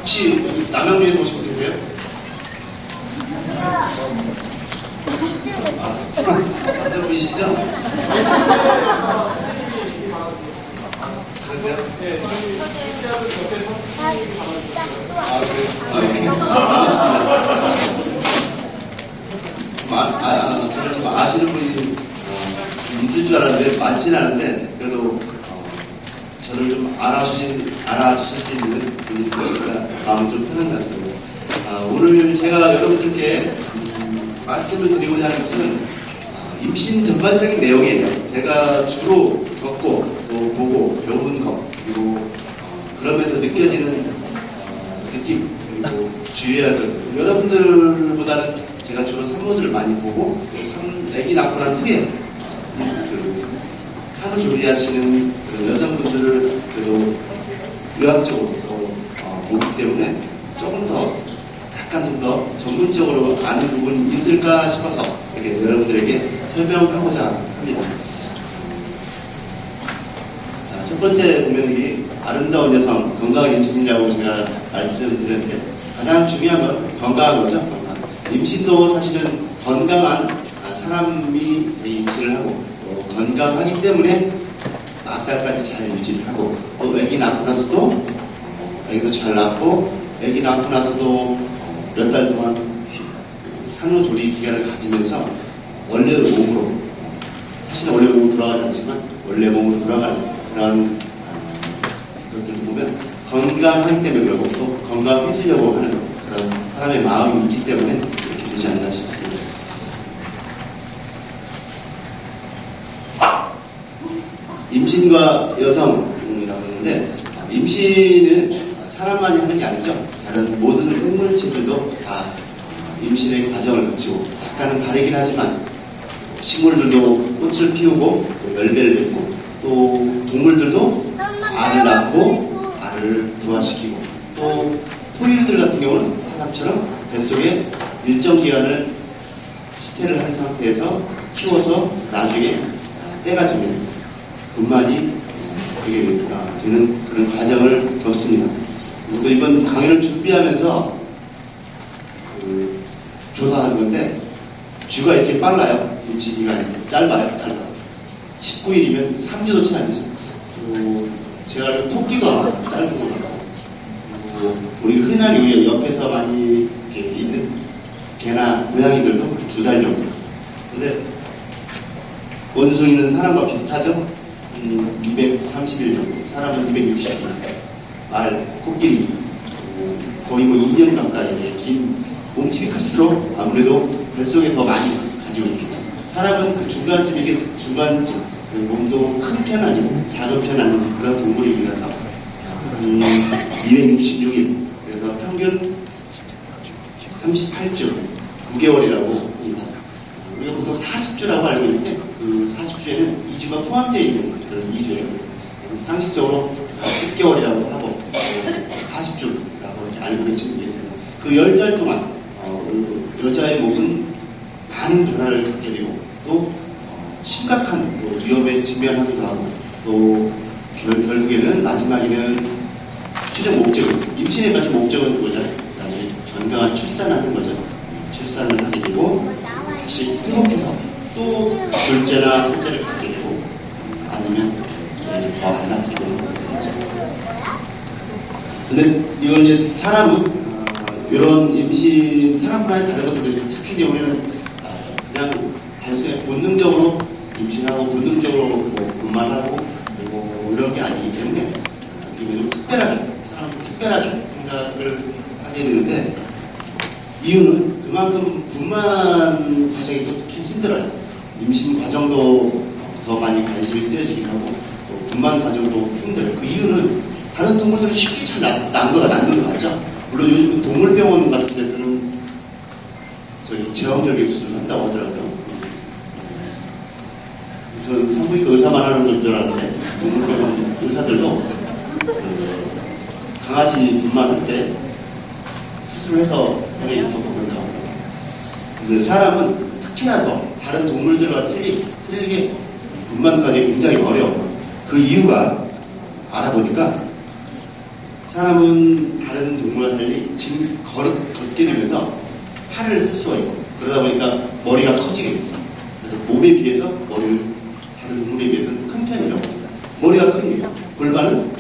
혹시 남양주에서 오신 분 계세요? 다들 분이시죠? 그러세요? 네. 저를 좀 아시는 분이 좀 있을 줄 알았는데 많지는 않은데 그래도 저를 좀 알아주실 수 있는 분이 있으니까 마음이 좀 편한 것 같습니다. 오늘 제가 여러분들께 말씀을 드리고자 하는 것은 임신 전반적인 내용이에요. 제가 주로 겪고 또 보고 배운 것 그리고 그러면서 느껴지는 느낌 그리고 주의해야 할 것. 여러분들보다는 제가 주로 산모들을 많이 보고 아기 낳고 난 후에 산후조리하시는 그런 여성분들을 그래도 의학적으로 보기 때문에 조금 더 약간 좀 더 전문적으로 아는 부분이 있을까 싶어서 이렇게 여러분들에게 설명하고자 합니다. 자, 첫 번째 보면 아름다운 여성, 건강한 임신이라고 제가 말씀을 드렸는데 가장 중요한 건 건강한 거죠. 건강. 임신도 사실은 건강한 사람이 임신을 하고 건강하기 때문에 막달까지 잘 유지를 하고 또 아기 낳고 나서도 아기도 잘 낳고 아기 낳고 나서도 몇 달 동안 산후조리 기간을 가지면서 원래 몸으로 사실은 원래 몸으로 돌아가지 않지만 원래 몸으로 돌아가는 그런 것들을 보면 건강하기 때문에 그러고 또 건강해지려고 하는 그런 사람의 마음이 있기 때문에 이렇게 되지 않나 싶습니다. 임신과 여성이라고 하는데 임신은 사람만이 하는 게 아니죠. 다른 모든 생물체들도 다 임신의 과정을 거치고 약간은 다르긴 하지만 식물들도 꽃을 피우고 또 열매를 맺고 또 동물들도 알을 낳고 알을 부화시키고 또 포유류들 같은 경우는 사람처럼 뱃속에 일정 기간을 수태를 한 상태에서 키워서 나중에 때가 되면 분만이 되게 되는 그런 과정을 겪습니다. 또 이번 강의를 준비하면서 조사한 건데 쥐가 이렇게 빨라요. 임신 기간이 짧아요. 19일이면 3주도 채 안 되죠. 제가 알기로 토끼도 아마 짧은 것 같고 우리 흔한 옆에서 많이 이렇게 있는 개나 고양이들도 2달 정도. 근데 원숭이는 사람과 비슷하죠. 230일 정도. 사람은 260일. 말, 코끼리 거의 뭐 2년 가까이 긴 몸집이 클수록 아무래도 뱃속에 더 많이 가지고 있겠죠. 사람은 그 중간쯤 그 몸도 큰 편 아니고 작은 편 아닌 그런 동물이라서 266일 그래서 평균 38주 9개월이라고 합니다. 우리가 보통 40주라고 알고 있는데 그 40주에는 2주가 포함되어 있는 그런 2주예요. 상식적으로 10개월이라고 하고 40주라고 이렇게 알고 계시는 게 있어요. 그 10달 동안 여자의 몸은 많은 변화를 겪게 되고 또 심각한 또 위험에 직면하기도 하고 또 결국에는 마지막에는 최종 목적은 임신의 마지막 목적은 그거잖아요. 나중에 건강한 출산하는 거죠. 출산을 하게 되고 다시 행복해서 또 둘째나 셋째를 갖게 되고 아니면 더 안 낳게 되는 거죠. 근데 이건 이제 사람은 이런 임신 사람만의 다른 것들을 착하게 우리는 그냥 단순히 본능적으로 임신하고 본능적으로 분만하고 그리고 이런 게 아니기 때문에 좀 특별하게 사람은 특별하게 생각을 하게 되는데 이유는 그만큼 분만 과정이 또 특히 힘들어요. 임신 과정도 더 많이 관심이 쓰여지기도 하고 또 분만 과정도 힘들어요. 그 이유는 다른 동물들은 쉽게 잘 난 거가 맞죠? 물론 요즘 동물병원 같은 데서는 저희 제왕절개 수술을 한다고 하더라고요. 저는 산부인과 의사만 하는 줄 알았는데 동물병원 의사들도 강아지 분만할 때 수술해서 병에 있다고 그런다고 하더라고요. 근데 사람은 특히나 더 다른 동물들과 틀리게 분만 과정이 굉장히 어려워요. 그 이유가 알아보니까 사람은 다른 동물과 달리 지금 걷게 되면서 팔을 쓸 수가 있고 그러다 보니까 머리가 커지게 됐어. 그래서 몸에 비해서 머리는 다른 동물에 비해서는 큰 편이라고 합니다. 머리가 크니 골반은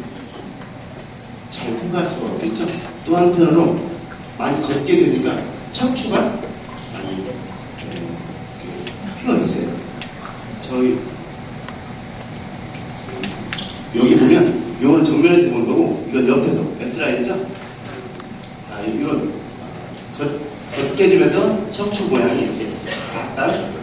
잘 통과할 수가 없겠죠. 또 한편으로 많이 걷게 되니까 척추가 많이 피곤했어요. 저희 여기 보면 이건 정면에서 보는 거고 이건 옆에서 S라인이죠. 이건 걷게 되면서 척추 모양이 이렇게 약간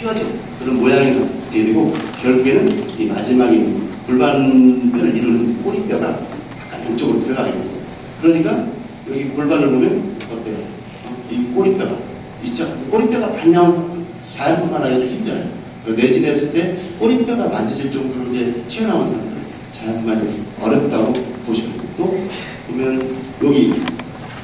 휘어진 그런 모양이 되게 되고 결국에는 이 마지막에 골반뼈를 이루는 꼬리뼈가 약간 이쪽으로 들어가게 됐어요. 그러니까 여기 골반을 보면 어때요? 이 꼬리뼈가 있죠? 꼬리뼈가 많이 나온 자연분만하기가 좀 힘들어요. 내진했을 때 꼬리뼈가 만져질 정도로 이렇게 튀어나온 사람들 자연분만이 어렵다고 보시면 돼요. 또 보면 여기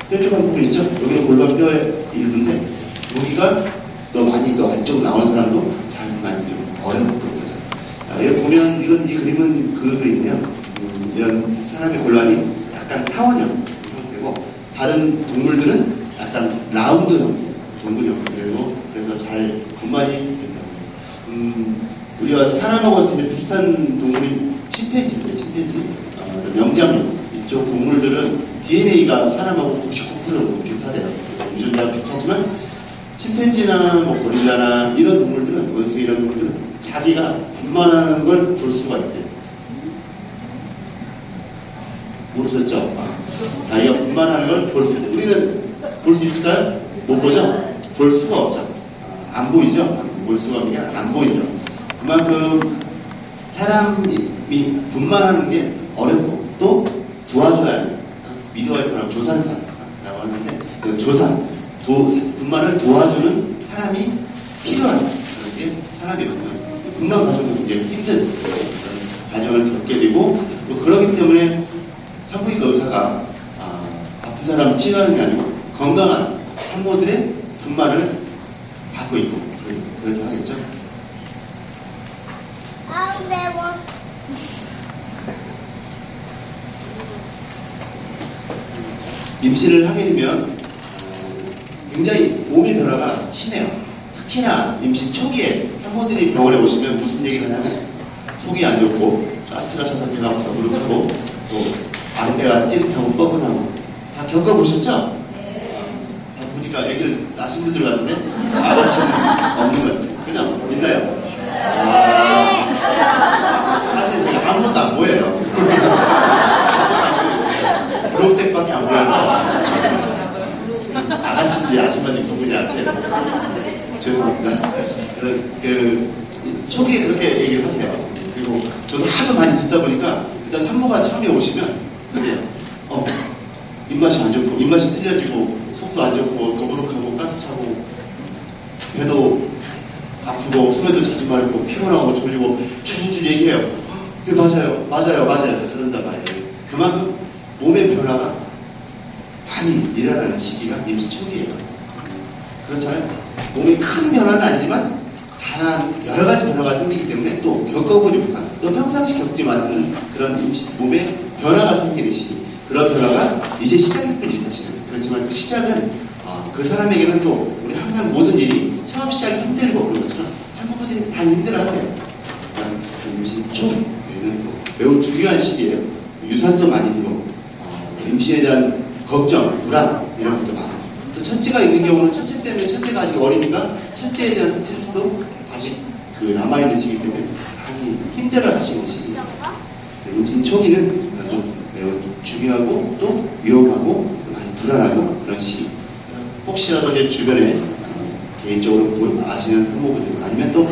뾰족한 부분 있죠? 여기는 골반뼈의 일부인데 여기가 더 안쪽으로 나온 사람도 자연분만이 좀 어려운 거죠. 여기 보면 이 그림은 그 그림이에요. 이런 사람의 골반이 약간 타원형 형태고 다른 동물들은 약간 라운드 형태, 동물 형태고 그래서 잘 분만이 된다고 해요. 우리가 사람하고 비슷한 동물이 침팬지, 명장류 이쪽 동물들은 DNA가 사람하고 99% 정도 비슷하대요. 유전자가 비슷하지만 침팬지나 고릴라나 이런 동물들은 원숭이 이런 동물들은 자기가 분만하는 걸 볼 수가 있대요. 모르셨죠? 자기가 분만하는 걸 볼 수 있대요. 우리는 볼 수 있을까요? 못 보죠? 볼 수가 없죠. 안 보이죠? 볼 수가 없는 게 안 보이죠. 그만큼 사람이 분만하는 게 어렵고 또 도와줘야 해요. 미드와이프라고 조산사라고 하는데 그 분만을 도와주는 사람이 필요한 그런 게 사람이거든요. 분만 과정도 굉장히 힘든 과정을 겪게 되고 또 그렇기 때문에 산부인과 의사가 아픈 사람을 치료하는 게 아니고 건강한 산모들의 분만을 받고 있고 그렇게 하겠죠. 임신을 하게 되면 굉장히 몸의 변화가 심해요. 특히나 임신 초기에 산모들이 병원에 오시면 무슨 얘기를 하냐면 속이 안 좋고 가스가 차서 배가 아프다 무릎하고 또 아랫배가 찌릿하고 뻐근하고 다 겪어보셨죠? 다 보니까 애기를 낳으신 분들 같은데 아가씨는 없는 것 같아요. 그죠? 있나요? 사실 제가 아무것도 안 보여요. 브로우텍밖에 안 보여서 아가씨인지 아줌마인지 누구냐 죄송합니다. 초기에 그렇게 얘기를 하세요. 그리고 저도 하도 많이 듣다 보니까 일단 산모가 처음에 오시면 그래요. 입맛이 안 좋고 입맛이 틀려지고 속도 안 좋고 더부룩하고 가스차고 배도 아프고 소매도 자주 말고 피곤하고 졸리고 주주주 얘기해요. 맞아요 그런단 말이에요. 그만큼 몸의 변화가 많이 일어나는 시기가 임신 초기예요. 그렇잖아요. 몸이 큰 변화는 아니지만 다양한 여러 가지 변화가 생기기 때문에 또 겪어보지 못한 또 평상시 겪지 않는 그런 임신 몸에 변화가 생기는 시기. 그런 변화가 이제 시작일 뿐이지 사실은. 그렇지만 그 시작은 그 사람에게는 또 우리 항상 모든 일이 처음 시작이 힘들고 그런 것처럼 산모분들이 많이 힘들어하세요. 임신 초기는 매우 중요한 시기예요. 유산도 많이 들고 임신에 대한 걱정, 불안 이런 것도 많고 또 첫째가 있는 경우는 첫째 때문에 첫째가 아직 어리니까 첫째에 대한 스트레스도 아직 남아있는 시기 때문에 많이 힘들어 하시는 시기입니다. 임신 초기는 매우 중요하고 또 위험하고 또 많이 불안하고 그런 시기. 혹시라도 제 주변에 개인적으로 아시는 산모분들 아니면 또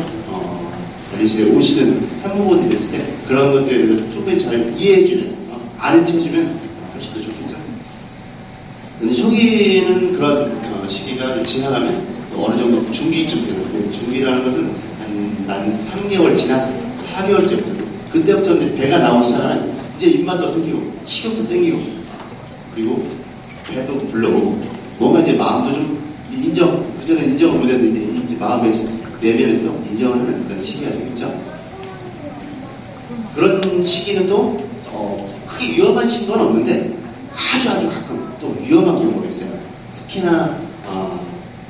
관리실에 오시는 산모분들이 있을 때 그런 것들에 대해서 조금 잘 이해해주는 아는 체 해주면 훨씬 더 좋겠죠. 근데 초기는 그런 시기가 좀 지나가면 어느 정도 중기쯤 되고 중기라는 것은 한 3개월 지나서 4개월째부터 그때부터 배가 나오기 시작하면 이제 입맛도 생기고 식욕도 땡기고 그리고 배도 불러오고 뭔가 이제 마음도 좀 그전에 인정을 못했는데 이제 마음에서 내면에서 인정을 하는 그런 시기가 되겠죠. 그런 시기는 또 크게 위험한 신고는 없는데 아주 가끔 또 위험한 경우가 있어요. 특히나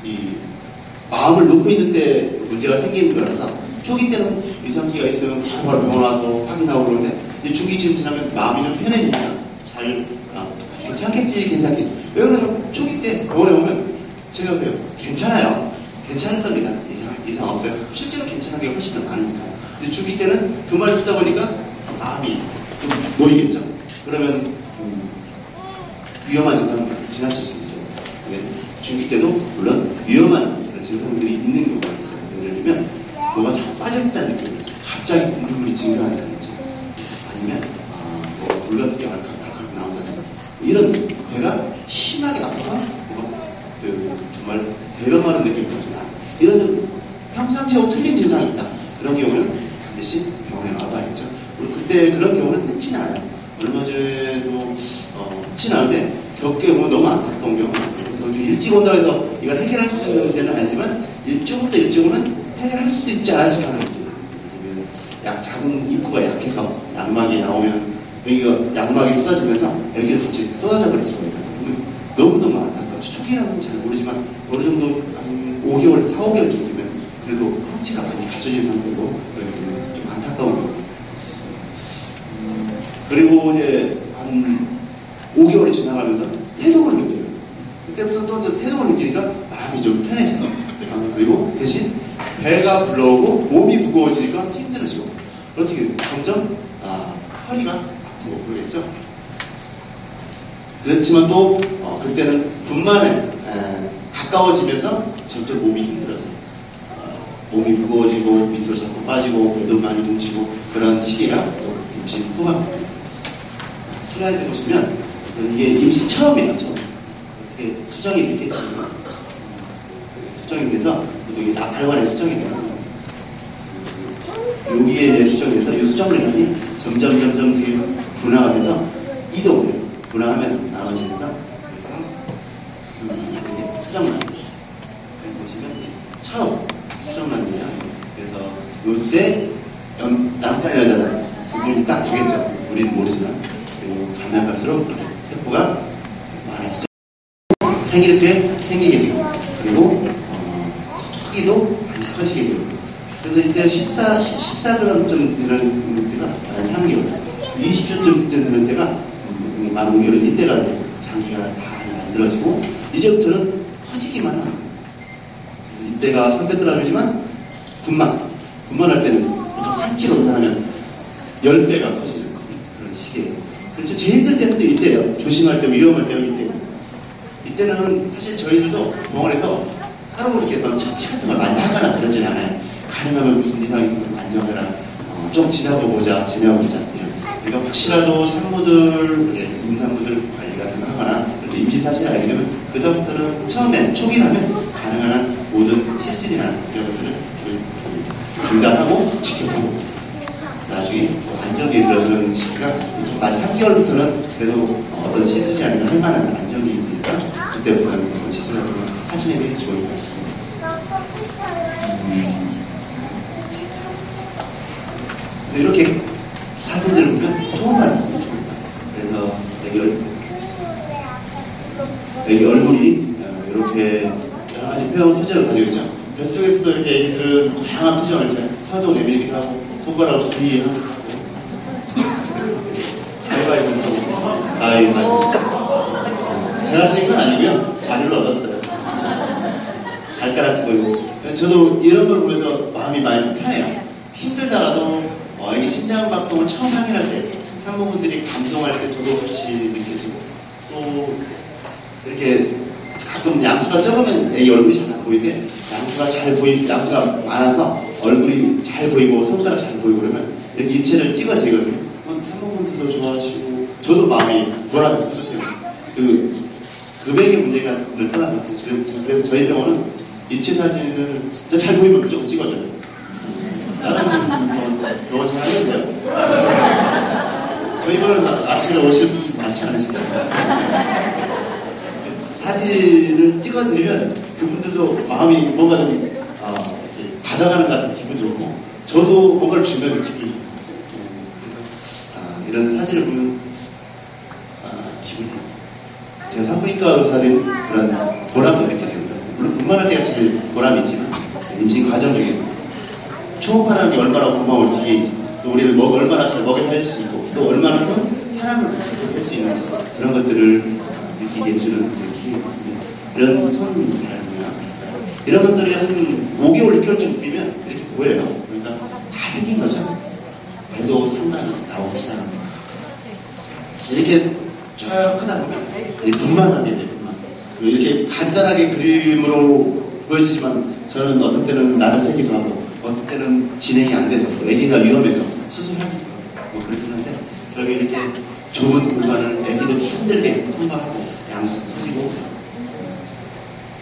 이 마음을 놓고 있는데 문제가 생기는 거라서 초기 때는 이상기가 있으면 바로 병원 와서 확인하고 그러는데 이제 중기쯤 지나면 마음이 좀 편해지니까 잘 괜찮겠지. 왜 그러냐면 초기 때 병원에 오면 제가 그래요. 괜찮아요. 괜찮을 겁니다. 이상 없어요. 실제로 괜찮은 게 훨씬 더 많으니까. 근데 중기 때는 그 말 듣다 보니까 마음이 좀 놓이겠죠. 그러면 위험한 증상을 지나칠 수 있어요. 중기 때도 물론 위험한 그런 증상들이 있는 경우가 있어요. 예를 들면 뭐가 자꾸 빠졌다는 느낌, 갑자기 국물이 증가한다든지 아니면 물 같은 게 알칵알칵 나온다든지 이런 배가 심하게 아파서 정말 대변하는 느낌이 들잖아. 이런 평상시하고 틀린 증상이 있다. 그런 경우는 반드시 병원에 와봐야겠죠. 그때 그런 경우는 흔치 않아요. 얼마 전에도 흔치 않은데 겪게 오면 너무 안타까운 경우. 그래서 좀 일찍 온다고 해서 이걸 해결할 수 있는 문제는 아니지만 일찍부터 일찍은 해결할 수도 있지 않을 수 있는 문제. 작은 입구가 약해서 양막이 나오면 여기가 양막이 쏟아지면서 여기가 같이 쏟아져 버릴 수가 있어요. 너무너무 안타깝죠. 초기라는 잘 모르지만 어느 정도 한 5개월, 4, 5개월 정도면 그래도 형체가 많이 갖춰진 상태고 그렇기 때문에 좀 안타까운 경우가 있었어요. 그리고 이제 한 5개월이 지나가면서 태동을 느껴요. 그때부터 또 태동을 느끼니까 마음이 좀 편해져요. 그리고 대신 배가 불러오고 몸이 무거워지니까 힘들어지고 어떻게 점점 허리가 아프고 그러겠죠. 그렇지만 또 그때는 분만에 가까워지면서 점점 몸이 힘들어져. 몸이 무거워지고 밑으로 자꾸 빠지고 배도 많이 뭉치고 그런 시기가 또 임신 후반입니다. 슬라이드 보시면 이게 임신 처음이에요. 어떻게 수정이 됐겠죠. 수정이 돼서 이게 나팔관에 수정이 돼요. 여기에 이제 수정이 돼서 이 수정관이 점점 되게 분화가 돼서 이동을 해요. 분화하면서 나눠지면서 이게 수정란 보시면 처음 수정란이에요. 그래서 이때 남편 여자는 부분이 딱 되겠죠. 우리는 모르지만 그리고 가면 갈수록 세포가 많아지죠. 생길 때 생기게 되고 그리고 크기도 많이 커지게 되고 그래서 이때 14g쯤 되는 때가 3개월 20주쯤 되는 때가 만 5개월은 이때가 장기가 다 만들어지고 이제부터는 커지기만 합니다. 이때가 300g이지만 분만할 때는 3kg 사면 10배가 커지는 그런 시기예요. 그렇죠. 제일 힘들 때는 또 이때예요. 조심할 때, 위험할 때가 이때예요. 이때는 사실 저희들도 병원에서 따로 이렇게 처치 같은 걸 많이 하거나 그러진 않아요. 가능하면 무슨 이상이 있으면 만져보라, 좀 지나보자. 그러니까 혹시라도 산모들, 임산부들 관리 같은 거 하거나 임신 사실을 알게 되면 그다음부터는 처음엔 초기라면 가능한 한 모든 시술이나 이런 것들을 중단하고 지켜보고 나중에 안정기에 들어서는 시기가 만 3개월부터는 그래도 어떤 시술이 아니면 할 만한 안정기에 있으니까 그때부터는 시술을 하시는 게 좋을 것 같습니다. 이렇게 사진들을 보면 좋은 거 같습니다. 그래서 여기 얼굴이 이렇게 여러 가지 표현 표정을 가지고 있죠. 뱃속에서도 이렇게 애기들은 다양한 표정을 이렇게 혀도 내밀기도 하고 손가락으로 비하고 가위바위보 제가 찍은 건 아니고요. 자료를 얻었어요. 발가락 보이고 저도 이런 걸 보면서 마음이 많이 편해요. 힘들다가도 이게 심장박동을 처음 확인할 때 산모분들이 감동할 때 저도 같이 느껴지고 또 이렇게 가끔 양수가 적으면 내 얼굴이 잘 안 보이는데 양수가 많아서 얼굴이 잘 보이고 손가락 잘 보이고 그러면 이렇게 입체를 찍어드리거든요. 산모분들도 좋아하시고 저도 마음이 불안하고 그 금액의 문제가 늘 떠나서 그래서 저희 병원은 입체 사진을 잘 보이면 무조건 찍어줘요. 다른 병원 잘 하는데요. 저희 병원은 아시러 오실 분 많지 않으시잖아요. 사진을 찍어드리면 그분들도 마음이 뭔가 좀 가져가는 것 같아서 기분 좋고 저도 뭔가를 주면 기분이 좋고 이런 사진을 보면 산부인과 의사된 그런 보람도 느껴지는 것같습니다. 물론 분만할 때가 제일 보람이 있지만 임신 과정 중에 초음파라는 게 얼마나 고마울 기회인지, 또 우리를 얼마나 잘 먹여 할 수 있고, 또 얼마나 큰 사랑을 할 수 있는지, 그런 것들을 느끼게 해주는 그런 기회였습니다. 이런 손이라든가 이런 것들이 한 5개월, 6개월쯤 되면 이렇게 보여요. 그러니까 다 생긴 거죠. 배도 상당히 나오기 시작합니다. 이렇게 쭉 크다 보면 분만하게 돼요. 분만. 이렇게 간단하게 그림으로 보여지지만 저는 어떤 때는 나눠세기도 하고 어떤 때는 진행이 안 돼서 아기가 위험해서 수술하기도 하고 뭐 그렇긴 한데, 결국에 이렇게 좁은 공간을 아기도 힘들게 통과하고 양수도 터지고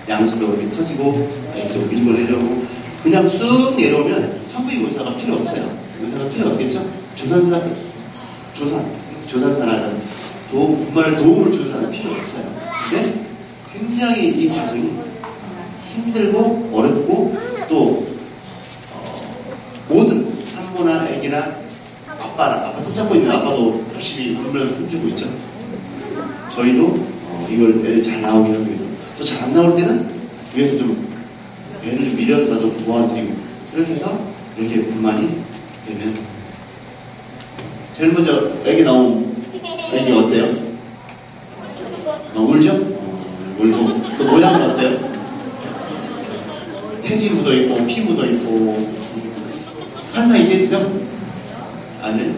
양수도 이렇게 터지고 아기도 밀고 내려오고, 그냥 쑥 내려오면 산부인 의사가 필요 없어요. 의사가 필요 없겠죠? 조산사나 분만을 도움을 주는 사람이 필요 없어요. 근데 굉장히 이 과정이 힘들고 어렵고, 또 모든 산모나 아기나 아빠 손잡고 있는 아빠도 열심히 울면서 힘주고 있죠. 저희도 이걸 애를 잘 나오게 하기 위해서, 또 잘 안 나올 때는 위에서 좀 애를 좀 밀어서라도 도와드리고, 이렇게 해서 이렇게 분만이 되면, 제일 먼저 애기 나온 애기 어때요? 울죠? 울고, 또 모양은 어때요? 태지 묻어 있고 피 묻어 있고 환상이 깨지죠? 아니요.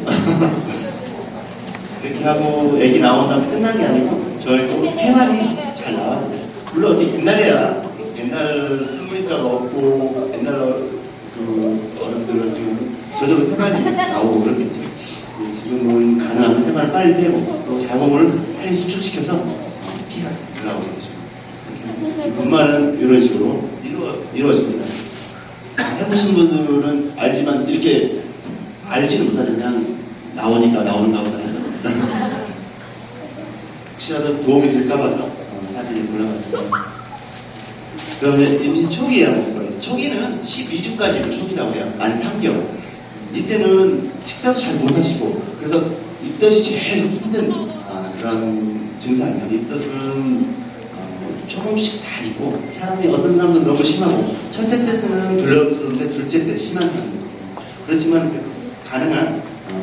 그렇게 하고 애기 나온 다음에 끝난 게 아니고 저희도 해만이 잘 나와야 돼요. 물론 옛날에야 옛날 산부인과가 없고 옛날 그 어른들은 저절로 해만이 나오고 그렇겠죠. 지금은 가능하면 해만을 빨리 빼고 또 자궁을 빨리 수축시켜서 피가 올라오게 되죠. 분만은 이런 식으로 이루어집니다. 해보신 분들은 알지만 이렇게 알지는 못하죠. 그냥 나오니까 나오는가 보다 하죠. 혹시라도 도움이 될까 봐서 사진을 골라봤습니다. 그럼 이제 임신 초기라고 할 거예요. 초기는 12주까지를 초기라고 해요. 만 3개월. 이때는 식사도 잘 못하시고, 그래서 입덧이 제일 힘든 그런 증상이에요. 입덧은 조금씩 다 있고, 사람이 어떤 사람들은 너무 심하고, 첫째 때는 별로 없었는데 둘째 때 심한 사람도 있고, 그렇지만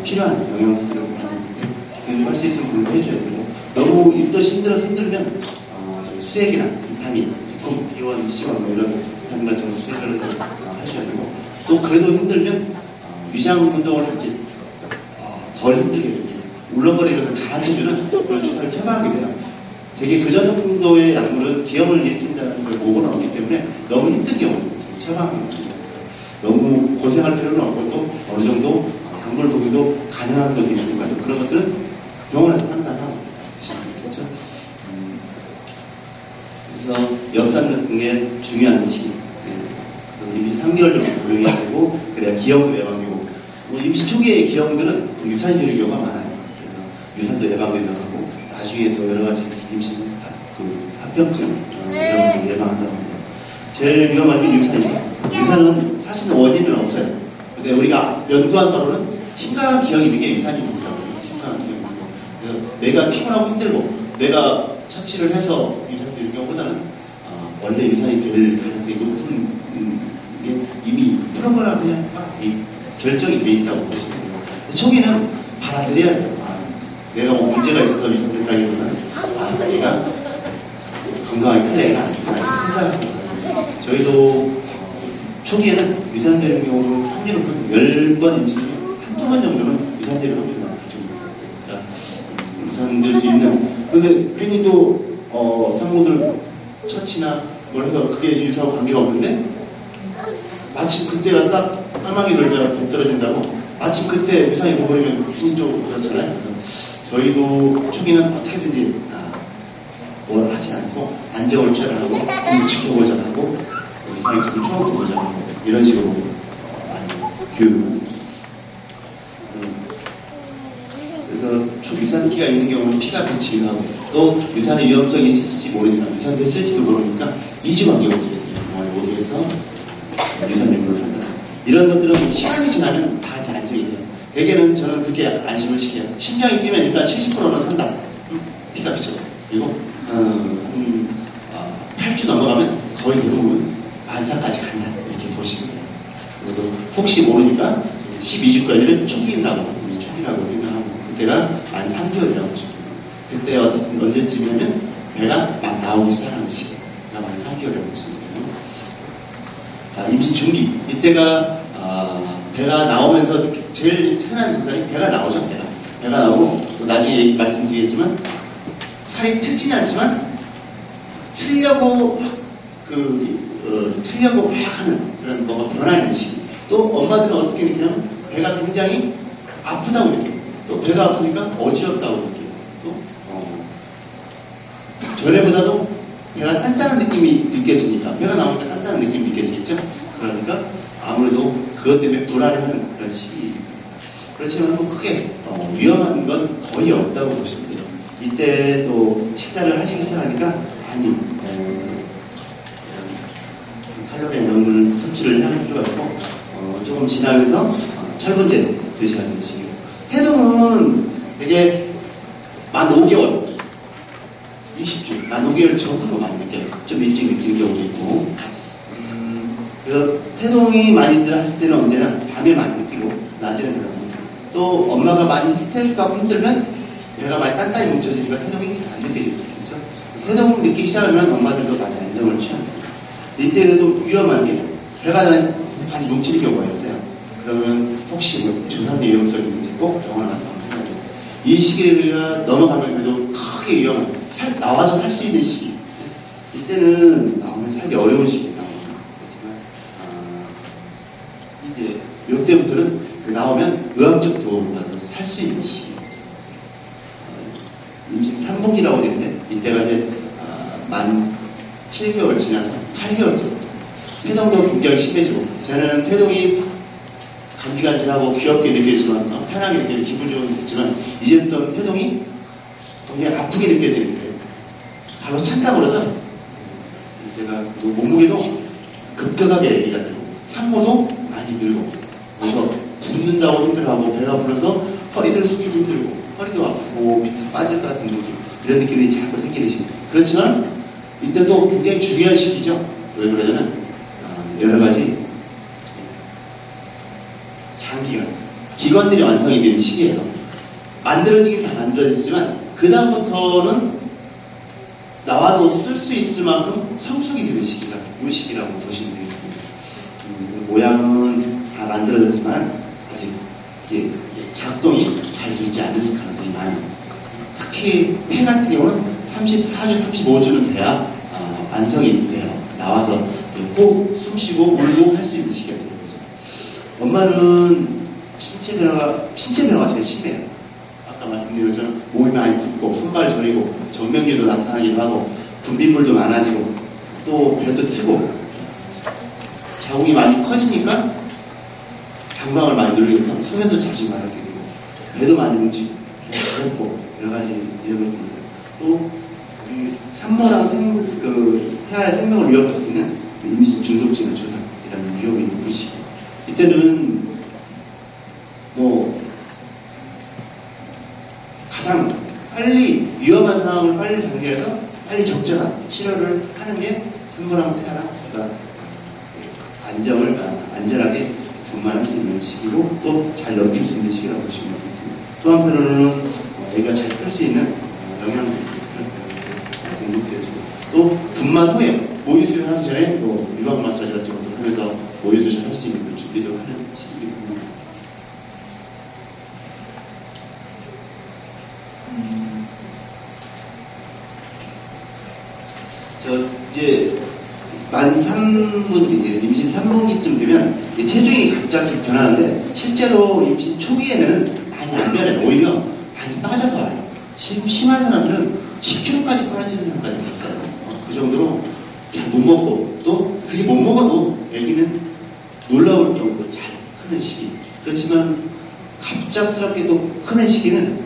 필요한 영양소들을 공부할 수 있으면 공부해줘야 되고, 너무 입덧이 힘들면 수액이나 비타민, B1, C1 뭐 이런 비타민 같은 거 수액을 하셔야 되고, 또 그래도 힘들면 위장 운동을 이렇게 덜 힘들게 이렇게 울렁거리면서 가라앉혀주는 그런 주사를 처방하게 돼요. 되게 그 정도의 약물은 기형을 일으킨다는 걸 보고는 없기 때문에 너무 힘든 경우는 처방합니다. 너무 고생할 필요는 없고, 또 어느 정도 약물 도기도 가능한 것도 있으니까 그런 것들은 병원에서 상담하고 드시면 되겠죠. 그래서 역산는 게 중요한 시기. 임신 3개월 정도 고용해야 되고, 그래야 기형도 예방되고, 임신 초기의 기형들은 유산균의 경우가 많아요. 그래서 유산도 예방되기도 하고, 나중에 또 여러 가지 임신 합병증 이런 것을 예방한다고 합니다. 제일 위험한 게 유산이에요. 유산은 사실은 원인은 없어요. 근데 우리가 연구한 바로는 심각한 기형이 있는 게 유산이 있다고. 심각한 기형이 있는 거. 그래서 내가 피곤하고 힘들고 내가 처치를 해서 유산이 될 경우보다는 원래 유산이 될 가능성이 높은 게 이미 프로그램 그냥 결정이 돼 있다고 보시면 돼요. 초기는 받아들여야 돼요. 내가 뭐 문제가 있어서 유산 될까기보다는 얘가 건강하게 클 애가 아니구나 생각합니다. 저희도 초기에는 유산되는 경우는 확률은 10번 임신 중에 한두 번 정도는 유산되는 확률을 가지고 있습니다. 그러니까 유산될 수 있는, 그런데 괜히 또 산모들 처치나 뭘 해서 그게 유산하고 관계가 없는데 마침 그때가 딱 까마귀 돌자 배 떨어진다고 마침 그때 유산이 보이면 괜히 좀 그렇잖아요. 그래서 저희도 초기는 어떻게든지 뭘 하지 않고 안정을 취하고 지켜보자 하고 이상 있으면 초음파 보자 하고 이런 식으로 많이 교육을. 그래서 초유산기가 있는 경우는 피가 비치기도 하고, 또 유산의 위험성이 있을지 모르니까 유산됐을지도 모르니까 2주 간격을 여기에서 유산 연구를 한다. 이런 것들은 시간이 지나면 다 안정이 돼요. 대개는 저는 그렇게 안심을 시켜요. 심장이 뛰면 일단 70%는 산다. 피가 비쳐요. 그리고 한 8주 넘어가면 거의 대부분 만사까지 간다. 이렇게 보시면 돼요. 그래도 혹시 모르니까 12주까지는 초기라고 생각하고, 그때가 만 3개월이라고 보시면 돼요. 그때 어쨌든 언제쯤이냐면 배가 막 나오기 시작하는 시기가 만 3개월이라고 보시면 돼요. 자, 임신 중기. 이때가 배가 나오면서 제일 흔한 증상이 배가 나오죠. 배가 나오고, 또 나중에 말씀드리겠지만 살이 트지는 않지만 틀려고 틀려고 막 하는 그런 뭐가 변화하는 시기. 또 엄마들은 어떻게 느끼냐면 배가 굉장히 아프다고 느껴요. 또 배가 아프니까 어지럽다고 느껴요. 또 전에보다도 배가 단단한 느낌이 느껴지니까, 배가 나오니까 단단한 느낌이 느껴지겠죠. 그러니까 아무래도 그것 때문에 불안해하는 그런 시기. 그렇지만 뭐 크게 위험한 건 거의 없다고 보시면 돼요. 이때 또 식사를 하시기 시작하니까 많이 칼로리나 영양분을 섭취를 하는 필요가 있고, 조금 지나면서 철분제 드셔야 되는 시기고, 태동은 되게 만 5개월, 20주, 만 5개월 전후로 많이 느껴요. 좀 일찍 느끼는 경우도 있고, 그래서 태동이 많이들 했을 때는 언제나 밤에 많이 느끼고, 낮에는 별로 안 느끼고, 또 엄마가 많이 스트레스 받고 힘들면 배가 많이 단단히 뭉쳐지니까 태동이 안 느껴질 수 있겠죠. 태동을 느끼기 시작하면 엄마들도 많이 안정을 취합니다. 이때 그래도 위험한 게 배가 많이 뭉치는 경우가 있어요. 그러면 혹시 조산의 위험성이 있는지 꼭 병원을 가서 한번 해야 돼요. 이 시기가 넘어가면 그래도 크게 위험한, 나와서 살 수 있는 시기. 이때는 나오면 살기 어려운 시기에 나옵니다. 그렇지만 이제 이때부터는 나오면 의학적 도움을 받아서 살 수 있는 시기입니다. 임신 3분기라고 되는데 이때가 이제 만 7개월 지나서 8개월쯤 태동도 굉장히 심해지고, 저는 태동이 간질간질하고 귀엽게 느껴지지만 편하게 느껴지고 기분 좋은 느끼지만, 이제부터는 태동이 굉장히 아프게 느껴지는 거예요. 바로 찬다 그러죠. 제가 몸무게도 급격하게 얘기가 되고, 산모도 많이 늘고, 그래서 붓는다고 힘들어하고, 배가 불어서 허리를 숙이기 힘들고, 허리도 아프고 밑에 빠질 것 같은 느낌, 이런 느낌이 자꾸 생기는 시기. 그렇지만 이때도 굉장히 중요한 시기죠. 왜 그러냐면 여러 가지 장기간, 기관들이 완성이 되는 시기예요. 만들어지긴 다 만들어지지만 그 다음부터는 나와도 쓸 수 있을 만큼 성숙이 되는 시기가 이 시기라고 보시면 되겠습니다. 모양은 다 만들어졌지만 아직 이게 작동이 잘 되지 않을 가능성이 많아요. 특히 폐 같은 경우는 34주, 35주는 돼야 완성이 돼요. 나와서 호흡, 숨쉬고 울고 할 수 있는 시기가 되는 거죠. 엄마는 신체 변화가 제일 심해요. 아까 말씀드린 것처럼 몸이 많이 붓고, 손발 저리고, 정맥류도 나타나기도 하고, 분비물도 많아지고, 또 배도 트고, 자궁이 많이 커지니까 방광을 많이 누르게 돼서 소변도 자주 마르게 되고, 배도 많이 뭉치고, 배도 부럽고, 여러 가지 이런 것도 있고, 또 산모랑 태아의 생명을 위협할 수 있는 임신 중독증의 조상이라는 위험이 높은 시기. 이때는 가장 빨리 위험한 상황을 빨리 단계해서 빨리 적절한 치료를 하는 게 산모랑 태아랑 안전하게 분만할 수 있는 시기고, 또 잘 넘길 수 있는 시기라고 보시면 되겠습니다. 또 한편으로는 애가 잘 클 수 있는 영양분이 공급되어지고, 또 분만 후에 모유수유 하기 전에 또 유방 마사지 같은 것도 하면서 모유수유 할 수 있는 준비도 하는 시기입니다. 이제 만 3분기, 임신 3분기쯤 되면 체중이 갑자기 변하는데, 실제로 임신 초기에는 많이 안 변해요. 오히려 많이 빠져서 와요. 심한 사람들은 10kg까지 빠지는 사람까지 봤어요. 그 정도로 잘 못 먹고, 또 그렇게 못 먹어도 아기는 놀라울 정도로 잘 크는 시기. 그렇지만 갑작스럽게 또 크는 시기는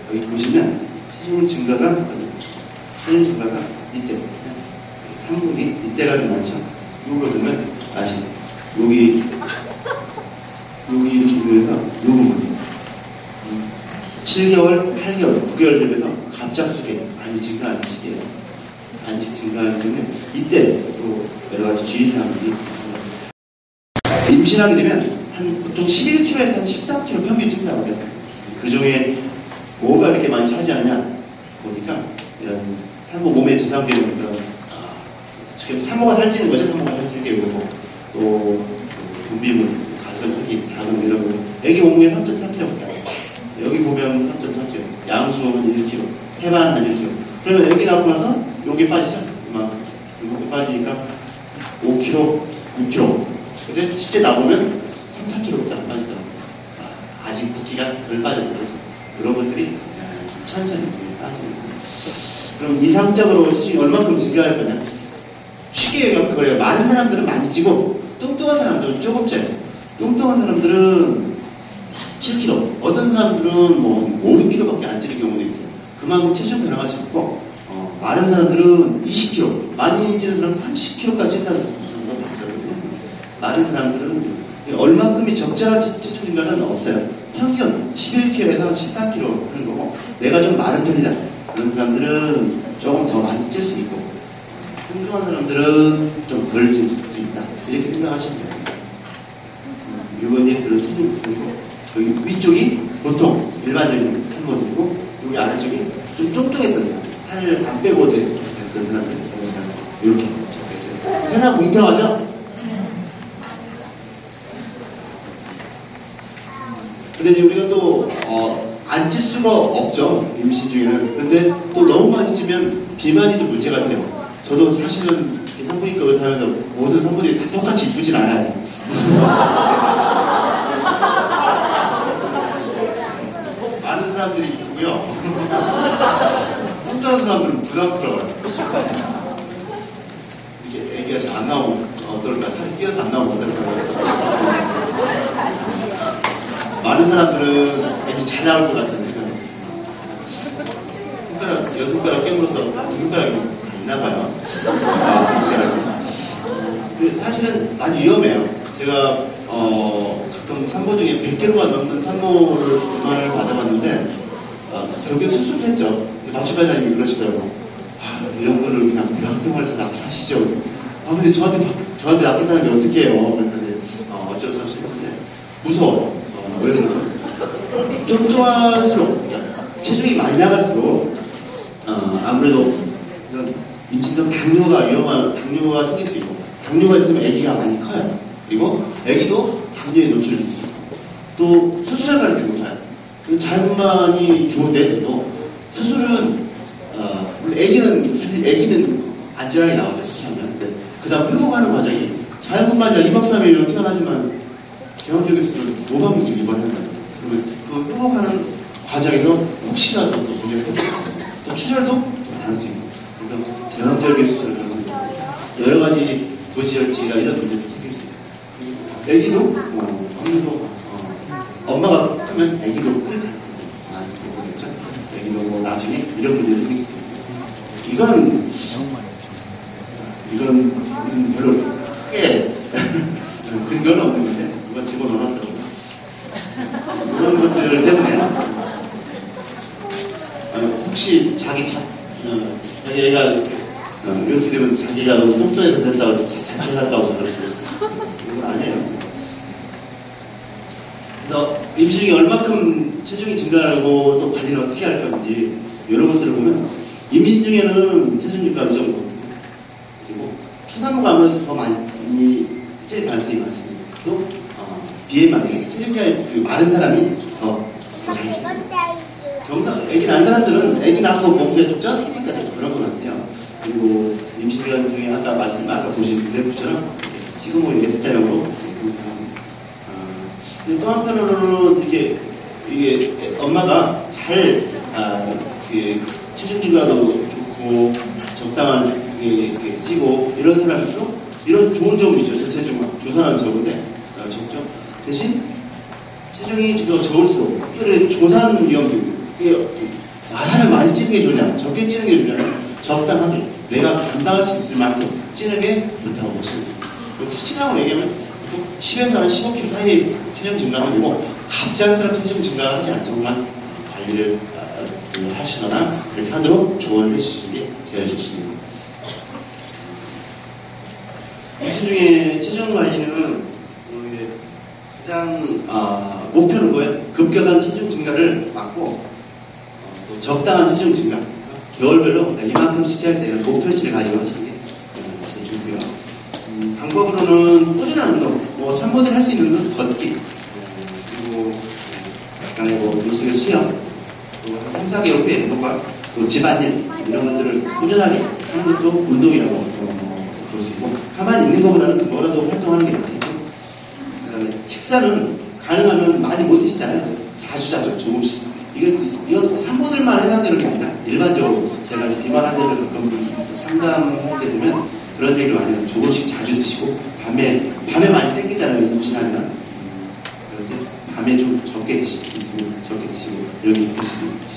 여기 보시면 체중 증가가 이때 3분기 이때가 좀 많죠. 이걸 보면 다시 여기 이렇게 되면서 요 부분 7개월, 8개월, 9개월 되면서 갑작스럽게 많이 증가하는 시기예요. 많이 증가하기 때문에 이때 또 여러 가지 주의사항들이 있습니다. 임신하게 되면 보통 11kg에서 한 13kg 평균 찐다고 해요. 그 중에 뭐가 이렇게 많이 차지하냐 보니까 이런 산모 몸에 저장되는 그런 산모가 살찌는 거죠. 산모가 살찌는 게 이거고 또 분비물, 가슴, 흑이, 자궁 이런 거 애기 몸무게 3.4kg밖에 안 돼요. 여기 보면 3.4kg, 양수는 1kg, 해반은 1kg. 그러면 애기 낳고 나서 여기 빠지죠. 이만큼. 이렇게 빠지니까 5kg, 6kg. 근데 실제 나보면 3, 4kg밖에 안 빠지더라고요. 아직 붓기가 덜 빠졌어요. 이런 것들이 천천히 빠지는 거예요. 그럼 이상적으로 체중이 얼마큼 증가할 거냐? 쉽게 얘기하면 그래요. 많은 사람들은 많이 찌고 뚱뚱한 사람들은 조금 쪄요. 뚱뚱한 사람들은 7kg, 어떤 사람들은 뭐 5, 6kg밖에 안 찌는 경우도 있어요. 그만큼 체중 변화가 적고 많은 사람들은 20kg, 많이 찌는 사람은 30kg까지 찐다는 걸 봤거든요. 많은 사람들은 얼만큼이 적절한 체중 증가는 없어요. 평균 11kg에서 13kg 하는 거고 내가 좀 마른 편이다. 그런 사람들은 조금 더 많이 찔 수 있고 뚱뚱한 사람들은 좀 덜 찔 수도 있다. 이렇게 생각하시면 돼요. 이건 이제 그런 체중 중이고 여기 위쪽이 보통 일반적인 산모들이고 여기 아래쪽이 좀 뚱뚱했던 사람 살을 안 빼고 됐던 사람들 이렇게 적혀있어요. 세상 공평하죠? 근데 이제 우리가 또 안 찔 수가 없죠. 임신 중에는. 근데 또 너무 많이 찌면 비만이도 문제가 돼요. 저도 사실은 산부인과 의사하면서 모든 산부들이 다 똑같이 이쁘진 않아요. 많은 사람들이 이쁘고요. 뚱뚱한 사람들은 부담스러워요. 이게 애기가 잘 안 나오면 어떨까? 살이 뛰어서 안 나오면 어떨까? 많은 사람들은 왠지 잘 나올 것 같은 생각이 손가락, 6손가락 깨물어서 2손가락이 다 있나봐요. 손가락이. 사실은 많이 위험해요. 제가 가끔 산모 중에 100kg가 넘는 산모를 진단을 받아봤는데 결국에 수술을 했죠. 마취과장님이 그러시더라고요. 이런 거를 그냥 대학병원에서 낫게 하시죠. 근데 저한테 낫겠다는 게 어떻게 해요? 그랬더니 어쩔 수 없이 했는데 무서워요. 왜 그러냐면 뚱뚱할수록 체중이 많이 나갈수록 아무래도 이런 임신성 당뇨가 당뇨가 생길 수 있고 당뇨가 있으면 아기가 많이 커요. 그리고 아기도 당뇨에 노출될 수 있고 또 수술할 가능성이 높아요. 자연만이 좋은데 또 수술은 아기는 사실 아기는 안전하게 나오죠. 수술하면. 그 다음 회복하는 과정이 자연분만이 2박 3일로 태어나지만 경험적으로는 5박 6일 입원하는 거예요. 그러면 그 회복하는 과정에서 혹시라도 또 문제가 생기면 또 출혈도 더 많을 수 있고 그래서 전형적인 수술을 하면서 여러 가지 고지혈증이나 이런 문제도 생길 수 있고 애기도 아무래도 엄마가 크면 애기도 클 가능성이 많죠. 애기도 뭐 나중에 이런 문제도 생길 수 있고 이건 별로 크게 근거는 없는 건데 누가 집어넣어놨더라고요. 이런 것들 때문에 혹시 자기 애가 이렇게 되면 자기가 너무 뚱뚱해서 그랬다고 자책할까고 그러시면 이건 아니에요. 그래서 임신 중에 얼마큼 체중이 증가하고 또 관리를 어떻게 할 건지 이런 것들을 보면 임신 중에는 체중 증가가 이 정도 그리고 초산모가 아무래도 더 많이 찔 가능성이 많습니다. 또 BMI 체중이 마른 사람이 더 잘 찌요. 애기 낳은 사람들은 애기 낳고 몸무게 좀 쪘으니까 좀 그런 것 같아요. 그리고 임신기간 중에 아까 보신 그래프처럼 지금 우리 S자형으로 근데 또 한편으로는 이게 엄마가 잘 체중 증가도 좋고 적당한 찌고 이런 사람일수록 이런 좋은 점이 있죠. 전체적으로 조사는 적은데 적죠. 대신 체중이 적을수록 조산 위험도 살을 많이 찌는 게 좋냐 적게 찌는 게 좋냐 적당하게 내가 감당할 수 있을 만큼 찌는 게 좋다고 보시면 돼요. 수치상으로 얘기하면 10에서 한 15kg 사이에 체중 증가하면 되고 갑작스럽게 체중 증가하지 않도록만 관리를 하시거나 이렇게 하도록 조언을 해주시는 게 제일 좋습니다. 임신 중에 체중 관리는 가장 목표는 뭐예요? 급격한 체중 증가를 막고 또 적당한 체중 증가, 개월별로 이만큼씩 짤 때 목표치를 가지고 하시는 게 제일 좋고요. 방법으로는 꾸준한 운동, 뭐 3분을 할 수 있는 건 걷기, 그리고 약간의 물속의 수영, 또 3, 4개월 후에 뭔가 또 집안일 이런 것들을 꾸준하게 하는 것도 운동이라고 볼 수 있고, 가만히 있는 것보다는 뭐라도 활동하는 게 낫겠죠. 그다음에 식사는 가능하면 많이 못 드시잖아요. 자주 조금씩. 이건 산모들만 해당되는 게 아니라 일반적으로 제가 비만 환자들 가끔 상담할 때 보면 그런 얘기를 많이 해요. 조금씩 자주 드시고 밤에 많이 땡기잖아요. 임신하면. 그런데 밤에 좀 적게 드실 수 있으면 적게 드시고 이런 게 있습니다.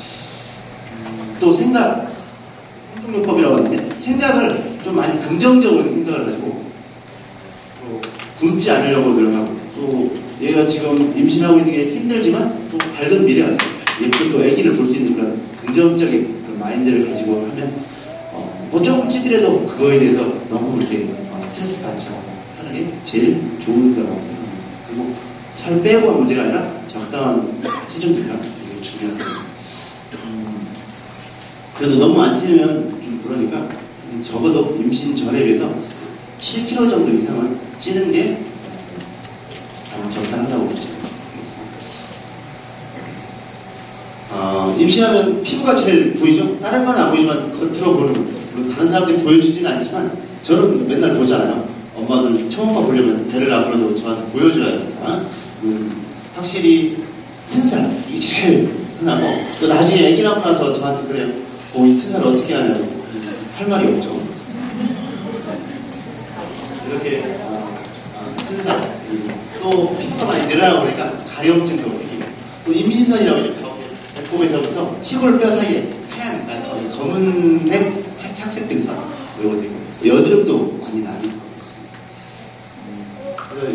또 생각, 행동요법이라고 하는데 생각을 좀 많이 긍정적으로 생각을 가지고 또 굶지 않으려고 노력하고, 또 얘가 지금 임신하고 있는 게 힘들지만 또 밝은 미래가 있어요. 예쁜 또 아기를 볼 수 있는 그런 긍정적인 그런 마인드를 가지고 하면 뭐 조금 찌더라도 그거에 대해서 너무 이렇게 스트레스 받지 않고 하는 게 제일 좋은 거라고 생각합니다. 그리고 살 빼고 한 문제가 아니라 적당한 체중 증가, 이게 중요한 거예요. 그래도 너무 안 찌면 좀 그러니까 적어도 임신 전에 비해서 7kg 정도 이상은 찌는 게 적당하다고 보죠. 임신하면 피부가 제일 보이죠? 다른 건 안 보이지만 겉으로 보는, 다른 사람들이 보여주진 않지만 저는 맨날 보잖아요. 엄마들 처음 보려면 배를 앞으로도 저한테 보여줘야 되니까. 확실히 튼살, 이게 제일 흔하고, 또 나중에 애기 낳고 나서 저한테 그래요. 이 튼살을 어떻게 하냐고. 할 말이 없죠. 이렇게 튼살, 또 피부가 많이 늘어나고 그러니까 가려움증도 생기고, 또 임신선이라고 이제 배꼽에서부터 치골뼈 사이에 하얀, 검은색, 착색 등선 이런 것도 있고, 여드름도 많이 나고 있습니다.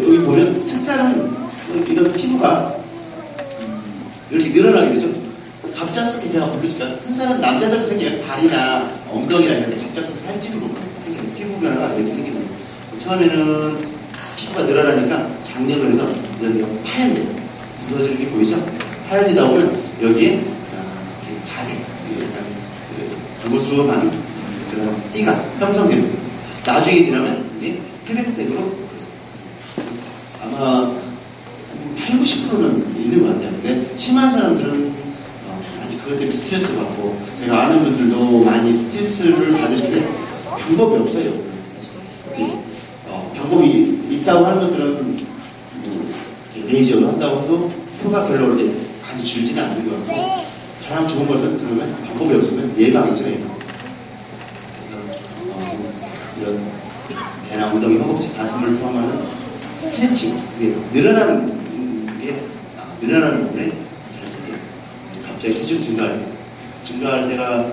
여기 보면 튼살은 이런 피부가 이렇게 늘어나게 되죠. 갑작스럽게 제가 부르니까 튼살은 남자들 생겨요. 다리나 엉덩이나 이런 데 갑작스럽게 살찌는 부분, 피부 변화가 이렇게 생기는 거예요. 처음에는 피부가 늘어나니까 장력을 해서 이런 데가 하얀데 묻어지는 게 보이죠? 하얀지다 보면 여기에 자색, 부스럼한 그런 띠가 형성되는 거예요. 나중에 지나면 이게 회백색으로 아마 8, 90%는 있는 것 같아요. 근데 심한 사람들은 아직 그것 때문에 스트레스 받고, 제가 아는 분들도 많이 스트레스를 받으시는데 방법이 없어요. 사실. 방법이 있다고 하는 것들은 레이저로 한다고 해도 효과가 별로 이렇게 많이 줄지는 않는 것 같고, 가장 좋은 것은 그러면 방법이 없으면 예방이죠, 예방. 이런 배나 엉덩이, 허벅지, 가슴을 포함하는 스트레칭, 늘어나는 부분에 잘 되게 갑자기 체중 증가할 때가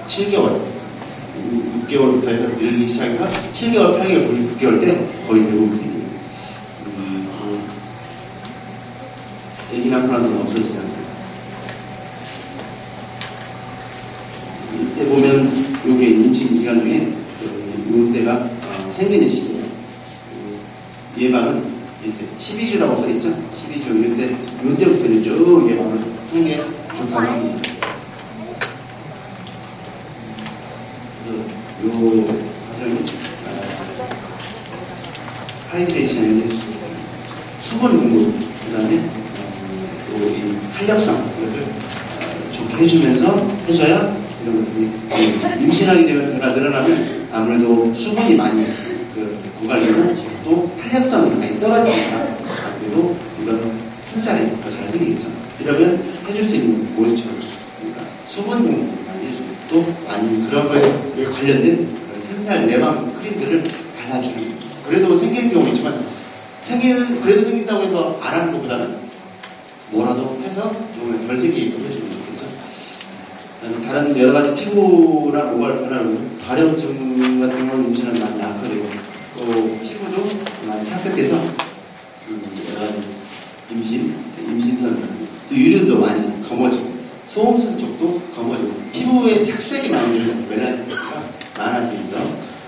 7개월, 6개월부터 해서 늘기 시작해서 7개월, 8개월, 9개월 때 거의 대부분 생겨요. 애기 낳고 나서는 없어지지 않아요. 이때 보면 이게 임신 기간 중에 이때가 생기는 시기예요. 예방은 이때 12주라고 써있죠? 12주. 이때부터 쭉 예방을 하는 게 좋다고 합니다. 그래서 이 과정이 하이드레이션의 수분 공급, 그 다음에 또 이 탄력성, 이것을 좋게 해줘야 이런 것들이, 임신하게 되면 배가 늘어나면 아무래도 수분이 많이 고갈되고 또 탄력성이 많이 떨어지니까 그래도 이런 튼살이 더 잘 생기겠죠. 이러면 해줄 수 있는 뭐였죠? 그러니까 수분 공급 많이 해주고, 또 아니면 그런 거에 관련된 튼살 예방 크림들을 발라주는, 그래도 생기는 경우 있지만 그래도 생긴다고 해서 안 하는 것보다는 뭐라도 해서 조금 덜 생기게끔 해주면 좋겠죠. 다른 여러 가지 피부나 모발 변화로 가려움증 같은 경우는 임신은 많이 약화되고, 또 피부도 많이 착색돼서 여러 가지 임신선, 또 유륜도 많이 검어지고, 소음 피부에 착색이 많이 많아지면서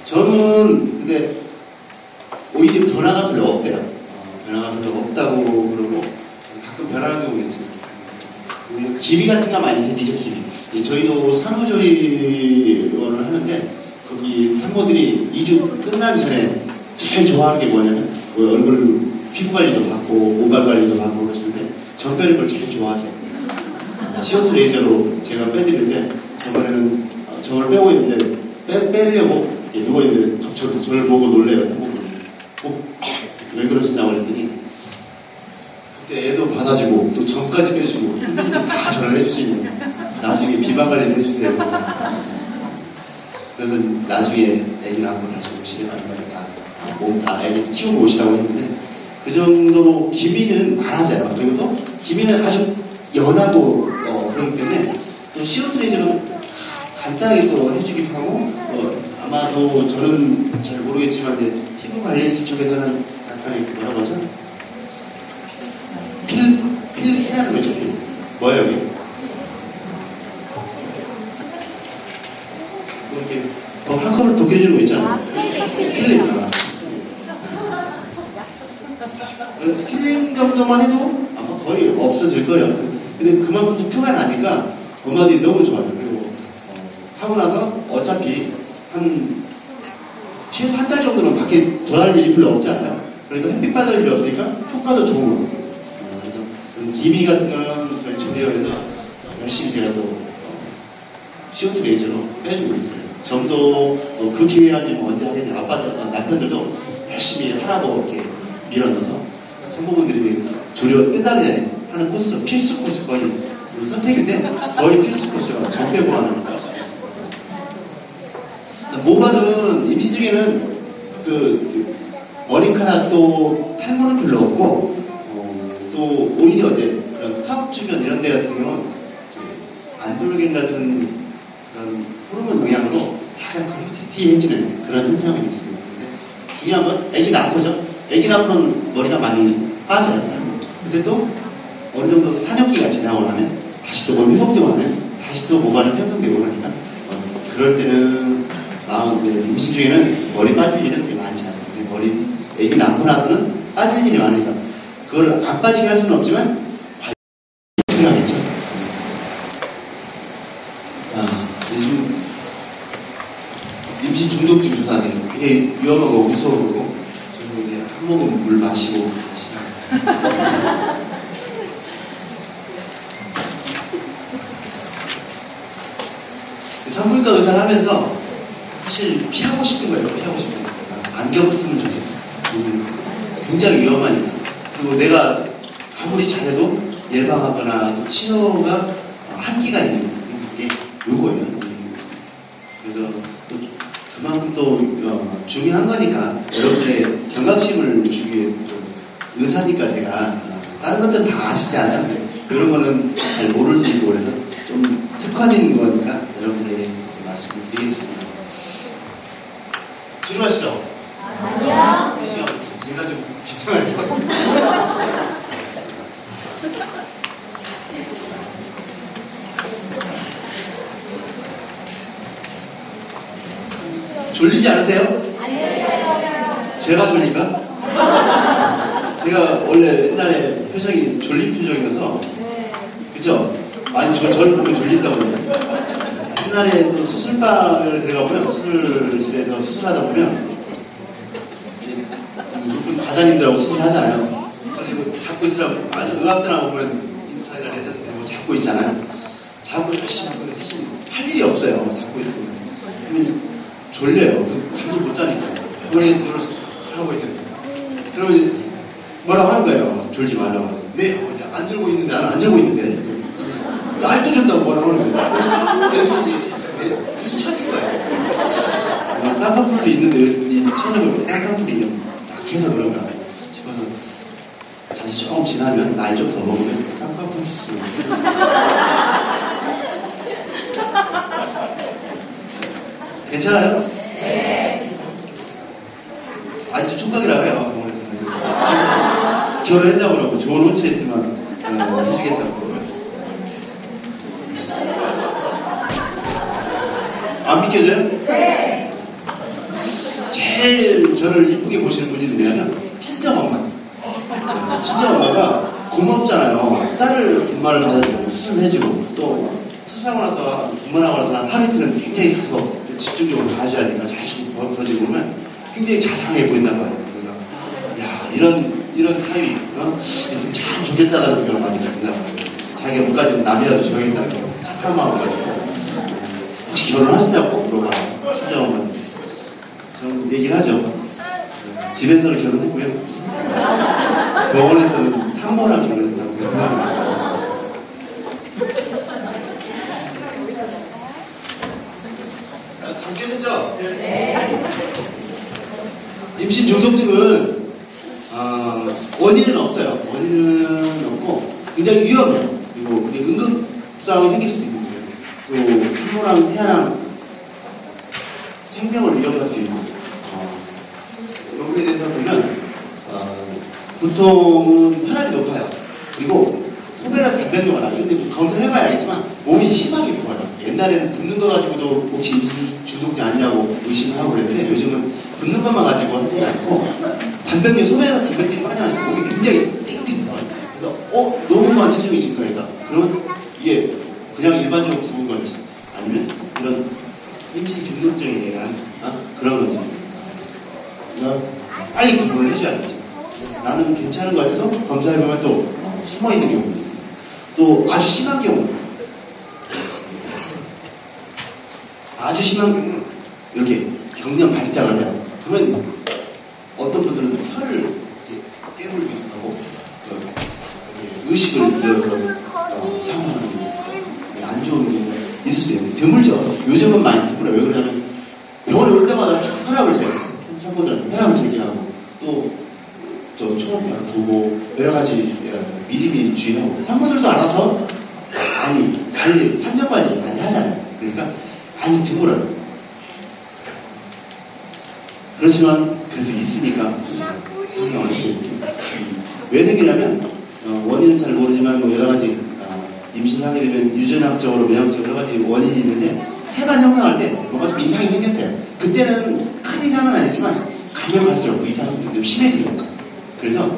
저는 근데 오히려 변화가 별로 없대요. 변화가 별로 없다고 그러고 가끔 변하는 경우가 있죠. 기미 같은 거 많이 생기죠, 기미. 저희도 산후조리원을 하는데 거기 산모들이 2주 끝나기 전에 제일 좋아하는 게 뭐냐면 얼굴 피부 관리도 받고 모발 관리도 받고 그러시는데 전 빼는 걸 제일 좋아하세요. CO2 레이저로 제가 빼드리는데 저번에는 저를 빼고 있는데 빼려고 누워있는데 저를 보고 놀래요. 산모분이. 왜 그러시냐고 그랬더니 그때 애도 받아주고 또 전까지 빼주고 다 전화를 해주시니 나중에 비만 관리도 해주세요. 그래서 나중에 애기 낳고 다시 오시려고 몸 다 애기 키우고 오시라고 했는데 그 정도로 기미는 많아져요. 그리고 또 기미는 아주 연하고 그렇기 때문에 또 CO2 레이저로 간단하게 또 해주기도 하고 아마도 저는 잘 모르겠지만 이제 피부 관리 쪽에서는 약간의 뭐라고 하죠? 필이라는 거죠. 필. 뭐예요 여기? 이렇게 한꺼번에 벗겨주는 거 있잖아요. 필링. 필링 정도만 해도 아마 거의 없어질 거예요. 근데 그만큼 또 표가 나니까 엄마들이 너무 좋아요. 그리고 하고 나서 어차피 최소 한 달 정도는 밖에 돌아갈 일이 별로 없지 않아요. 그러니까 햇빛 받을 일이 없으니까 효과도 좋은 거고. 그래서 기미 같은 거는 저희 조리원에서 열심히 제가 또 CO2 레이저로 빼주고 있어요. 점도 또 그 기회 아니면 언제 하겠냐. 남편들도 열심히 하라고 이렇게 밀어넣어서 성부분들이 조리원 끝나기 전에 하는 코스, 필수 코스 거의 선택인데 거의 필수 코스가 점 빼고 하는 거. 모발은 임신 중에는 머리카락도 탈모는 별로 없고 또 오히려 이제 그런 턱 주변 이런 데 같은 경우는 안드로겐 같은 그런 호르몬 영향으로 약간 컴퓨티티해지는 그런 현상이 있습니다. 근데 중요한 건 애기 낳고죠. 애기 낳고는 머리가 많이 빠져요. 근데 또 어느 정도 사년기가 지나고 나면 다시 또 몸이 회복되고 나면 다시 또 모발은 형성되고 그러니까 그럴 때는 임신 중에는 머리 빠질 일은 그렇게 많지 않아요. 애기 낳고 나서는 빠질 일이 많으니까 그걸 안 빠지게 할 수는 없지만 관리가 필요하겠죠. 요즘 임신 중독증 조사하기는 굉장히 위험하고 무서워고 저는 이제 한 모금 물 마시고 다시 산부인과 의사를 하면서 사실 피하고 싶은 거예요. 피하고 싶은 거. 안 겪었으면 좋겠어. 굉장히 위험하니까. 그리고 내가 아무리 잘해도 예방하거나 치료가 한계가 있는 게 요거예요. 그래서 그만큼 또 중요한 거니까 여러분들의 경각심을 주기 위해서 의사니까 제가 다른 것들은 다 아시잖아요. 이런 거는 잘 모를 수 있고 그래서 좀 특화된 거니까 여러분들에게 말씀을 드리겠습니다. 지루하시죠? 아니요. 제가 좀 귀찮아서. 졸리지 않으세요? 아니요. 제가 졸린가? 제가 원래 옛날에 표정이 졸린 표정이어서 그죠? 아니 저를 보면 졸린다고 그래요. 옛날에 또 수술방을 들어가보면 수술실에서 수술하다 보면 높은 과장님들하고 수술하잖아요. 그리고 잡고 있으라고 아니 의학들하고 보면 인사이나 레전드 뭐 잡고 있잖아요. 잡고 열심히 하고 사실 할 일이 없어요. 잡고 있으면 그러면 졸려요. 잠도 못 자니까 머리에서 눈을 하고 있어요. 그러면 뭐라고 하는 거예요. 졸지 말라고. 네, 안 졸고 있는데 나는 안 졸고 있는데 날도 준다고 뭐라고 하는 거예요. 그러니까 내 눈이 처진 거예요. 쌍꺼풀도 있는데 왜 눈이 쳐져버리고 쌍꺼풀이 딱 해서 그런가 싶어서 다시 조금 지나면 나이 좀 더 먹으면 쌍꺼풀 수술 괜찮아요? 네. 아직도 총각이라고 해요. 결혼했다고 그러고 좋은 혼처에 있으면 해주겠다고. 안 믿겨져요? 네. 제일 저를 이쁘게 보시는 분이 누구냐면 친정엄마. 친정엄마가 고맙잖아요. 딸을 분만을 받아주고 수술해주고 또 수술하고 나서 분만하고 나서 하루 이틀은 굉장히 가서 집중적으로 봐줘야 하니까 자주 버지고 보면 굉장히 자상해 보인단 말이에요. 그러니까 야 이런 사위 있으면 참 좋겠다라는 생각을 많이 듭니다. 자기가 못 가지고 남이라도 줘야겠다는 거 착한 마음을 가지고 혹시 결혼하시냐고 꼭 물어봐요. 친정엄마는. 저는 얘기를 하죠. 집에서는 결혼했고요. 병원에서는 산모랑 결혼했다고. 잠깼었죠? 네. 임신 중독증은 원인은 없어요. 원인은 없고 굉장히 위험해요. 그리고 응급 상황이 생길 수도 있는 거예요. 또 산모랑 태아랑 생명을 위협할 수 있는 여기에 대해서 보면 보통은 혈압이 높아요. 그리고 소변에서 담배가 나요. 근데 검사를 해봐야 알겠지만 몸이 심하게 부어요. 옛날에는 붓는 거 가지고도 혹시 임신 중독증 아니냐고 의심을 하고 그랬는데 요즘은 붓는 것만 가지고 하지 않고 단백질 소변에서 단백질이 빠져나니까 몸이 굉장히 띵띵 부어요. 그래서 너무만 체중이 증가했다. 그러면 이게 그냥 일반적으로 부은 건지 아니면 이런 임신 중독증에 대한 그런 건지 빨리 구분을 해줘야 되죠. 나는 괜찮은 것 같아도 검사해보면 또 숨어있는 경우도 있어요. 또 아주 심한 경우 이렇게 경련 발작을 해요. 그러면 어떤 분들은 혀를 깨물기도 하고 의식을 잃어서 사망하는 안 좋은 경우가 있을 수 있는데 드물죠. 요즘은 많이 드물어요. 왜 그러냐면 병원에 올 때마다 혈압을 재요. 산모들한테 혈압을 재게 하고 또 초음파를 보고 여러 가지 미리미리 주의하고 산모들도 알아서 관리, 산전 관리 많이 하잖아요. 그러니까 많이 드물어요. 그렇지만 그래서 있으니까 설명을 해드릴게요. 왜 생기냐면 원인은 잘 모르지만 여러 가지 임신하게 되면 유전학적으로 면역적으로 여러 가지 원인이 있는데 혈관 형성할 때 뭔가 좀 이상이 생겼어요. 그때는 큰 이상은 아니지만 가면 갈수록 그 이상이 좀 심해지는 거예요. 그래서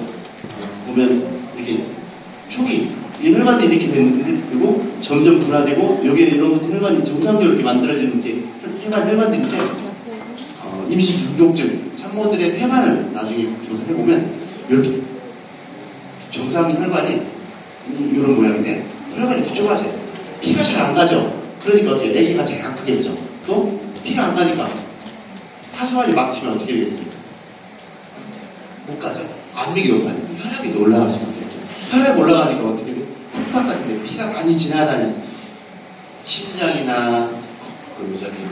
보면 이렇게 초기 이 혈관이 이렇게 되는데 그리고 점점 분화되고 여기에 이런 것들 혈관이 정상적으로 이렇게 만들어지는 게 혈관들인데 임신 중독증 산모들의 폐만을 나중에 조사해 보면 이렇게 정상 혈관이 이런 모양인데 혈관이 이렇게 좁아져요. 피가 잘 안 가죠. 그러니까 어떻게 내기가 잘 안 크겠죠. 또 피가 안 가니까 타수환이 막히면 어떻게 되겠어요? 못 가죠. 압력이 높아요. 혈압이 올라갈 수밖에 없죠. 혈압이 올라가니까 어떻게 돼요? 콧밥 같은데 피가 많이 지나다니는 심장이나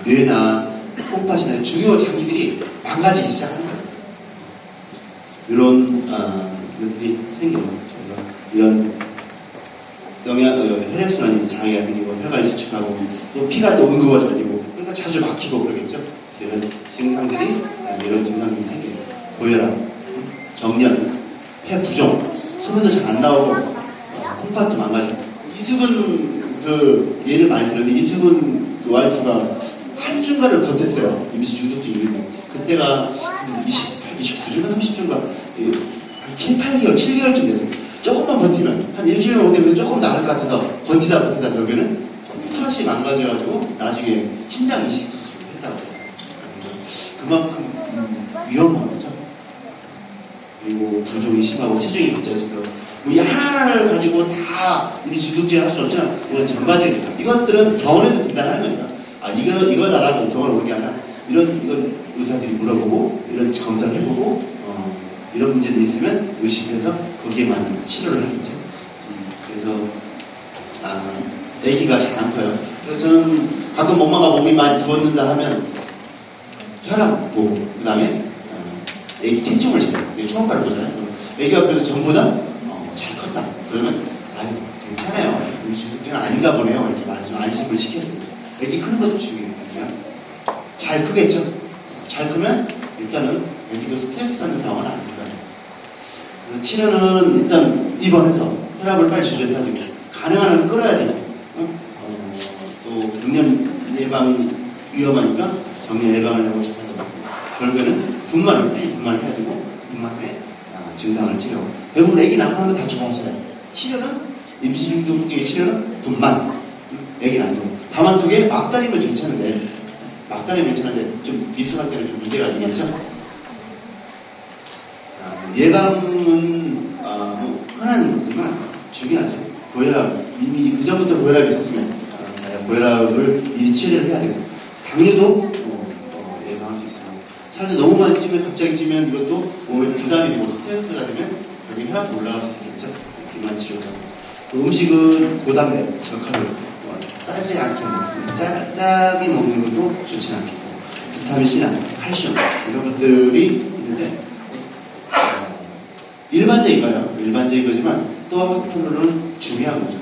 뇌나 콧밭이나 중요 장기들이 망가지기 시작하는 거예요. 이런 것들이 생겨요. 이런 혈액순환이 장애가 생기고 혈관이 수축하고 또 피가 또 응급화져지고 그러니까 자주 막히고 그러겠죠. 이런 증상들이 이런 증상들이 생겨요. 고혈압, 정년, 폐 부종, 소변도 잘 안 나오고 콩팥도 망가지고 이수근 예를 많이 들었는데 이수근 와이프가 한 주간을 버텼어요. 임신 중독증 이후에. 그때가 29주인가 30주인가 한 7, 8개월, 7개월쯤 됐어요. 조금만 버티면 한 일주일만 버티면 조금 나을 것 같아서 버티다 결국에는 콩팥이 망가져가지고 나중에 신장 이식 수술을 했다고. 그만큼 위험한 거죠. 그리고 부종이 심하고 체중이 걱정해서 이 하나하나를 가지고 다 임신 중독증을 할 수 없지만 이건 전반적이다. 이것들은 병원에서 진단하는 거니까 이거다라고 병원을 오는 게 아니라 이런 의사들이 물어보고 이런 검사를 해보고 이런 문제들이 있으면 의심해서 거기에 맞는 치료를 하겠죠. 그래서 아기가 잘 안 커요. 그래서 저는 가끔 엄마가 몸이 많이 부었는다 하면 혈압 보고 그 다음에 애기 체중을 재요. 초음파를 보잖아요. 애기가 그래도 전보다 잘 컸다. 그러면 괜찮아요. 임신 중독증은 아닌가 보네요. 이렇게 말해서 안심을 시켰습니다. 애기 크는 것도 중요해요. 잘 크겠죠? 잘 크면 일단은 애기도 스트레스 받는 상황은 아닐 거예요. 치료는 일단 입원해서 혈압을 빨리 조절해가지고 가능한 한 끌어야 돼요. 또 경련 예방이 위험하니까 병에 예방하려고 주사를 맞고 결국에는 분만을 해야 되고 분만 후에 증상을 치료. 대부분 애기 낳고 나면 다 좋아져요. 치료는 임신중독증의 치료는 분만. 애기 낳고 다만 그게 막달이면 괜찮은데 좀 미숙할 때는 좀 문제가 있겠죠. 예방은 뭐 흔한 거지만 중요하죠. 고혈압 이미 그 전부터 고혈압이 있었으면 고혈압을 미리 치료를 해야 되고 당뇨도 예방할 수 있어요. 살도 너무 많이 찌면 갑자기 찌면 이것도 몸에 부담이 되고 스트레스가 되면 여기 혈압도 올라갈 수 있겠죠. 비만 치료가. 음식은 고단백, 저칼로리, 짜지 않게 먹고 짜게 먹는 것도 좋지 않겠고 비타민 C나 칼슘 이런 것들이 있는데 일반적인가요? 일반적인 거지만 또 한편으로는 중요한 거죠.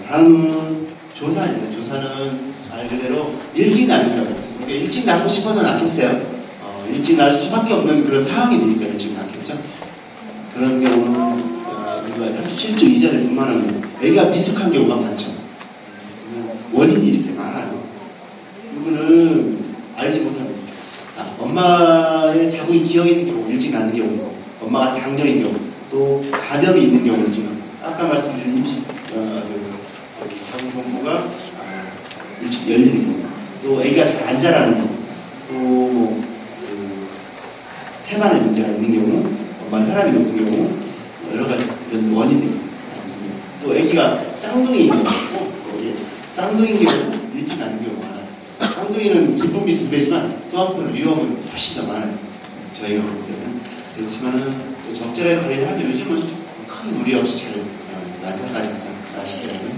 다음은 조사입니다. 조사는 말 그대로 일찍 낳는다고요. 그러니까 일찍 낳고 싶어서 낳겠어요. 일찍 낳을 수밖에 없는 그런 상황이 되니까 일찍 낳겠죠. 그런 경우는 우리가 실주 이전에 분만하는 애가 미숙한 경우가 많죠. 원인이 이렇게 많아요. 이거는 알지 못합니다. 엄마의 자궁이 기어 있는 경우, 일찍 낳는 경우, 엄마가 당뇨인 경우, 또 감염이 있는 경우는 지금 아까 말씀드린 자궁경부가 일찍 열리는 경우, 또 애기가 잘 안 자라는 경우, 또 태반에 문제가 있는 경우, 엄마 혈압이 높은 경우, 여러 가지 이런 원인들이 많습니다. 또 애기가 쌍둥이인 경우, 쌍둥이인 경우 일찍 낳는 경우가 많아요. 쌍둥이는 기쁨이 2배지만 또 한편으로 위험은 훨씬 더 많아요. 저희가 볼 때는. 그렇지만은 또 적절하게 관리를 하면 요즘은 큰 무리 없이 잘 난사까지 나시더라고요.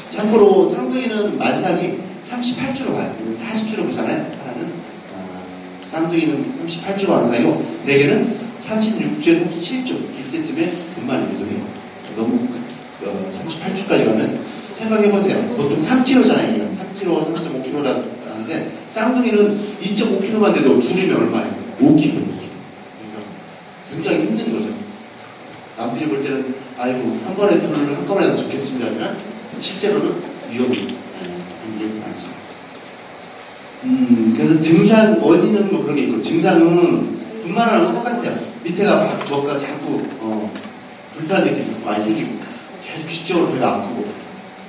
참고로 쌍둥이는 만삭이 38주로 가요. 40주로 보잖아요. 하나는 쌍둥이는 38주로 만삭이고 대개는 36주에 37주 이때쯤에 분만을 해요. 너무 38주까지 가면 생각해보세요. 보통 3kg잖아요. 3kg, 3.5kg라 하는데 쌍둥이는 2.5kg만 돼도 둘이면 얼마예요? 5kg. 그러니까 굉장히 힘든 거죠. 남들이 볼 때는 아이고 한 번에 둘을 한꺼번에 다 좋겠습니다 하면 실제로는 위험이 굉장히 많죠. 그래서 증상 원인은 뭐 그런 게 있고 증상은 분만하는 건 똑같아요. 밑에가 뭔가 자꾸 불편한 느낌이 자꾸 많이 생기고 계속 기적으로 배가 아프고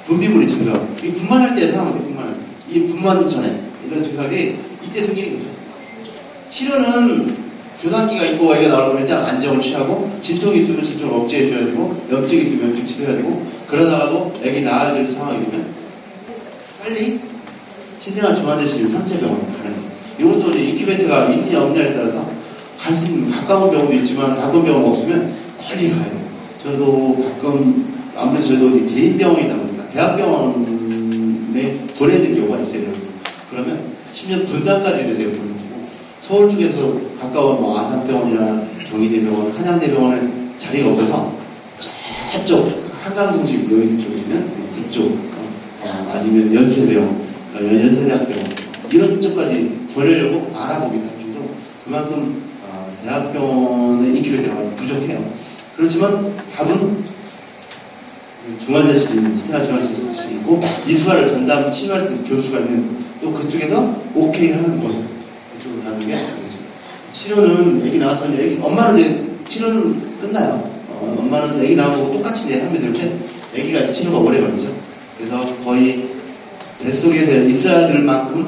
분비물이 증가하고 이 분만할 때 상황은 분만할 때 이 분만 전에 이런 증상이 이때 생기는 거죠. 치료는 조산기가 있고 애가 나오면 일단 안정을 취하고 진통이 있으면 진통을 억제해줘야 되고 염증이 있으면 염증 치료해야 되고 그러다가도 애기 낳아야 될 상황이 되면 빨리 신생아 중환자실 상체병원에 가는 거예요. 이것도 이제 인큐베이터가 있느냐 없느냐에 따라서 갈 수 있는 가까운 병원도 있지만 가까운 병원 없으면 빨리 가요. 저도 가끔 아무래도 저도 개인병원이다 보니까 대학병원에 보내야 되는 경우가 있어요. 그러면 심지어 분당까지 돼요. 서울 쪽에서 가까운 뭐 아산병원이나 경희대병원, 한양대병원에 자리가 없어서 저쪽 한강중심 여기 쪽에 있는 그쪽 아니면 연세대병원, 연세대학병원 이런 쪽까지 보내려고 알아보기도 할 정도로 그만큼 대학병원의 인큐베이터가 부족해요. 그렇지만 답은 중환자실이 있는 신생아 중환자실이 있고 이수화를 전담 치료할 수 있는 교수가 있는 또 그쪽에서 오케이 하는 곳 그쪽으로 가는 게 아니죠. 치료는 애기 나와서 엄마는 이제 치료는 끝나요. 엄마는 애기 나오고 똑같이 하면 되는데 애기가 이제 치료가 오래 걸리죠. 그래서 거의 뱃속에 있어야 될 만큼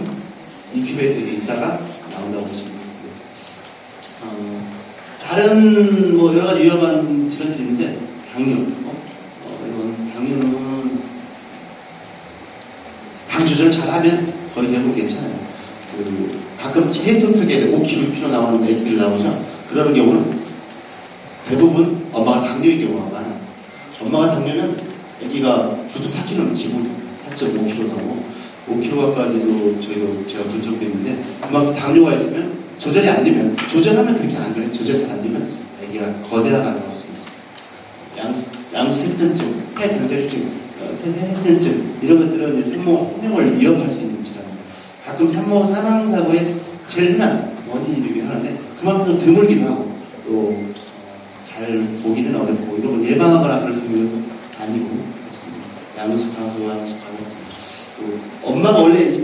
인큐베이터에 있다가 나온다고 보시면 됩니다. 다른 뭐 여러 가지 위험한 질환들이 있는데 당뇨. 당뇨는 당 조절 잘하면 거의 대부분 괜찮아요. 가끔 체중특에 5kg, 6kg 나오는 애기들 나오죠. 그러는 경우는 대부분 엄마가 당뇨인 경우가 많아요. 엄마가 당뇨면 애기가 보통 4kg는 기본 4.5kg 나오고 5kg 가까이도 제가 본 적도 있는데 그만큼 당뇨가 있으면 조절이 안 되면 조절하면 그렇게 안 그래. 조절 잘 안 되면 애기가 거대하게 나올 수 있어요. 양수색전증, 폐전색증, 폐색전증 이런 것들은 생명을 위협할 수 있는 질환입니다. 가끔 산모 사망사고의 제일 흔한 원인이긴 하는데 그만큼 드물기도 하고 또 잘 보기는 어렵고 이런 걸 예방하거나 그럴 수 있는 건 아니고 그렇습니다. 양수, 방수, 양수, 방수 또 또 엄마가 원래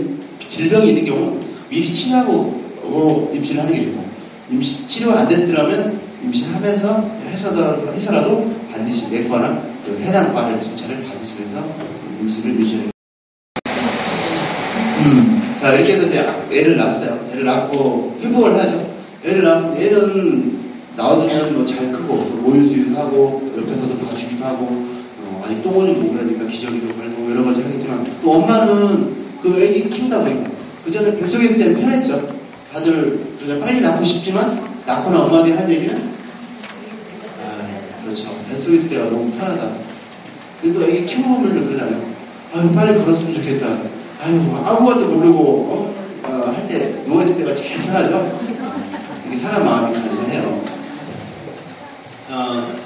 질병이 있는 경우는 미리 치료하고 임신을 하는 게 좋고, 임신 치료가 안 됐더라면 임신하면서 해서라도 반드시 내과나 해당 과를 진찰을 받으시면서 임신을 유지하는. 자, 이렇게 해서 이제 애를 낳았어요. 애를 낳고 회복을 하죠. 애를 낳고 애는 나오면 뭐 잘 크고 모유 수유도 하고 옆에서도 봐주기도 하고 아직 똥오줌 못 그러니까 기저귀도 걸고 여러 가지 하겠지만, 또 엄마는 그 애기 키우다 보니까 그 전에 뱃속에 있을 때는 편했죠. 다들 그냥 빨리 낳고 싶지만 낳거나 엄마들이 하는 얘기는 그렇죠. 뱃속에 있을 때가 너무 편하다. 근데 또 애기 키워보면 그러잖아요. 아유 빨리 걸었으면 좋겠다. 아유 아무것도 모르고 할 때 누워있을 때가 제일 편하죠. 이게 사람 마음이 간사해요.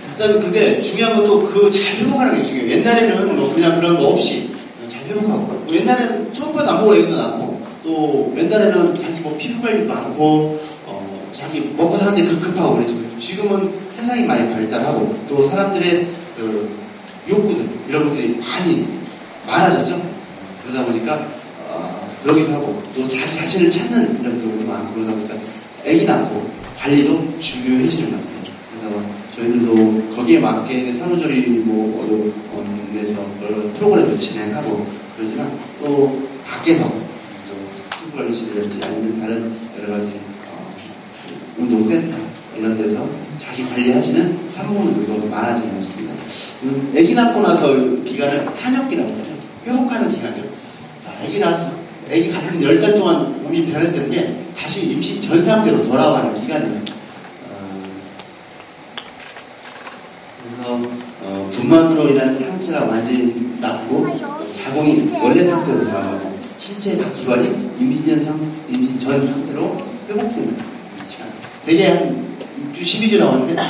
일단 근데 중요한 것도 그 잘 회복하는 게 중요해요. 옛날에는 뭐 그냥 그런 거 없이 잘 회복하고, 옛날에는 처음부터 안 보고 애기도 낳고, 또 옛날에는 자기 뭐 피부 관리도 많고 자기 먹고 사는데 급급하고 그랬죠. 지금은 세상이 많이 발달하고 또 사람들의 욕구들 이런 것들이 많이 많아졌죠. 그러다 보니까 그러기도 하고 또 자기 자신을 찾는 이런 경우도 많고, 그러다 보니까 애기 낳고 관리도 중요해지는 것 같아요. 그래서 저희들도 거기에 맞게 산후조리 원에서 여러 프로그램을 진행하고 그러지만, 또 밖에서 피부관리실이랄지 아니면 다른 여러 가지 운동센터 이런 데서 자기 관리하시는 산모분들도 많아지고 있습니다. 아기 낳고 나서 기간을 산역기라고 해요. 회복하는 기간이요. 자, 아기 낳아서 아기 갖는 10달 동안 몸이 변했던 게 다시 임신 전 상태로 돌아가는 기간이에요. 그래서 분만으로 인한 상처가 완전히 낫고 자궁이 원래 상태로 돌아가고 신체의 각 기관이 임신 전 상태로 회복됩니다. 시간. 대개 한 6주, 12주 나오는데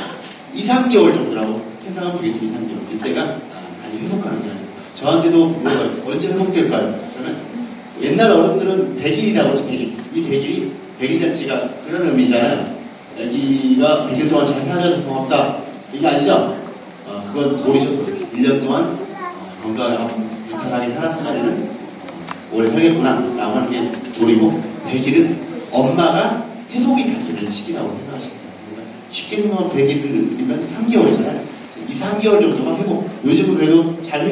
2, 3개월 정도라고 생각하면 되겠죠. 2, 3개월. 이때가 많이 회복하는 게 아니고. 저한테도 언제 회복될까요? 그러면 옛날 어른들은 100일이라고 하죠. 100일. 이 100일이 100일 자체가 그런 의미잖아요. 아기가 100일 동안 잘 살아줘서 고맙다. 이게 아니죠? 그건 도리죠. 1년 동안 건강하게 무탈하게 살았으면 오래 살겠구나 라고 하는 게 도리고, 100일은 엄마가 회복이 다 되는 시기라고 생각하시면 됩니다. 쉽게 생각하면 100일이면 3개월이잖아요. 2, 3개월 정도만 회복. 요즘은 그래도 잘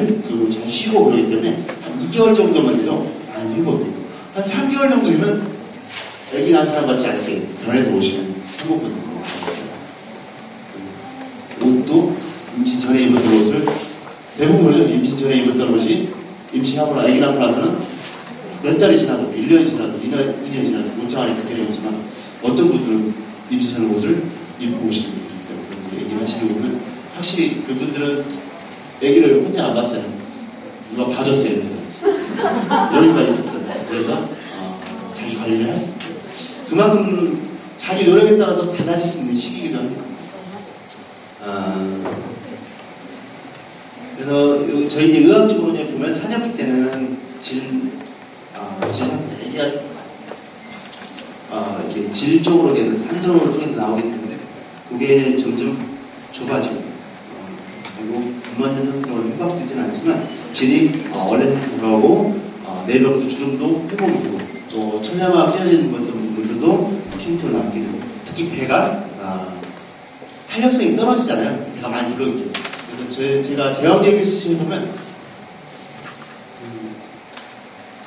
쉬고 그러기 때문에 한 2개월 정도만 해도 많이 회복되고, 한 3개월 정도 되면 애기 낳은 사람 같지 않게 변해서 오시는 한국분들도 많았어요. 옷도 임신 전에 입었던 옷을 대부분 그러죠. 임신 전에 입었던 옷이 임신하고 애기 낳고 나서는 몇 달이 지나도 1년이 지나도 2년이 지나도 옷장 안에 그대로 있지만, 어떤 분들은 임신 전 옷을 입고 오시는 분들이 있다고 얘기를 하시는 거 보면 확실히 그분들은 애기를 혼자 안 봤어요. 누가 봐줬어요. 그래서 여유가 있었어요. 그래서 자기 관리를 할 수 있어요. 그만큼 자기 노력에 따라서 달라질 수 있는 시기이기도 합니다. 그래서 저희 이제 의학적으로 이제 보면 산역기 때는 애기가 이렇게 질 쪽으로 산전을 통해서 나오게 되는데, 그게 점점 좁아지고 그리고 분만년 상태로 회복되지는 않지만 질이 원래 상태로 돌아오고 내벽도 주름도 회복이 되고, 또 천장막 찢어지는 분들도 흉터를 남게 되고, 특히 배가 탄력성이 떨어지잖아요. 배가 많이 불어있기 때문에. 그래서 제가 제왕적인 수술을 보면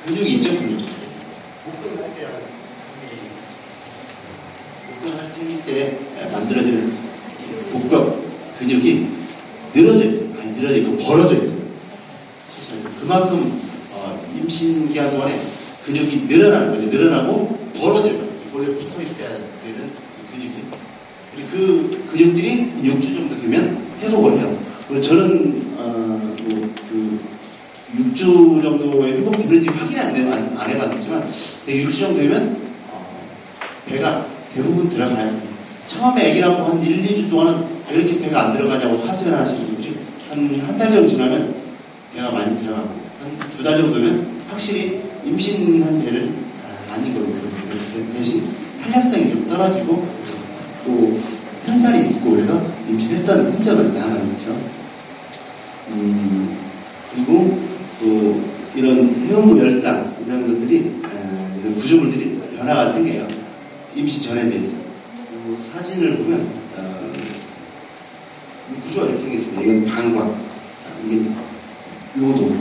근육이 있죠. 복근을 할 때랑 복근을 생길 때 만들어지는 복벽 근육이 늘어져 있어요. 많이 늘어져 있고 벌어져 있어요. 그만큼 임신 기간 동안에 근육이 늘어나는 거죠. 늘어나고 벌어져요. 원래 붙어있어야 되는 근육이. 그 근육들이 6주 정도 되면 회복을 해요. 그리고 저는 6주 정도의 회복되는지 확인이 안 해봤지만 6주 정도 되면 배가 대부분 들어가요. 처음에 아기라고 한 1, 2주 동안은 왜 이렇게 배가 안 들어가냐고 하소연하시는 분들이 한 달 정도 지나면 배가 많이 들어가고, 한 2달 정도면 확실히 임신한 배는 아닌 걸로 보여요. 대신 탄력성이 좀 떨어지고 또 탄살이 있고 그래서 임신했다는 흔적은 남아있죠. 그리고 또 이런 회음부 열상 이런 것들이 이런 구조물들이 변화가 생겨요. 임신 전에 비해서. 사진을 보면 구조가 이렇게 생겼습니다. 이건 방광, 자, 이게 요도,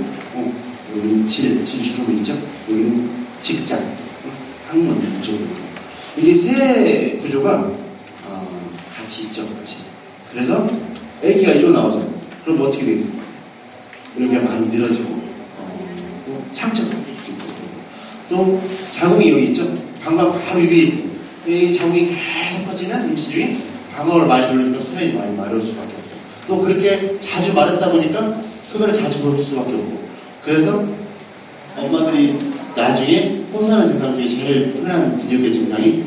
여기는 질 주름이 있죠. 여기는 직장, 항문 이쪽으로. 이게 세 구조가 같이 있죠, 같이. 그래서 아기가 일어나오죠. 그럼 어떻게 되겠어요? 이렇게 많이 늘어지고, 또 상처가 주고, 또 자궁이 여기 있죠. 방광 바로 위에 있어요. 이 자궁이 계속 퍼지면 임신 중에 방광을 많이 돌리니까 수면이 많이 마를 수밖에 없고, 또 그렇게 자주 마른다 보니까 소변을 자주 볼 수밖에 없고, 그래서 엄마들이 나중에 혼사하는 증상 중에 제일 흔한 근육의 증상이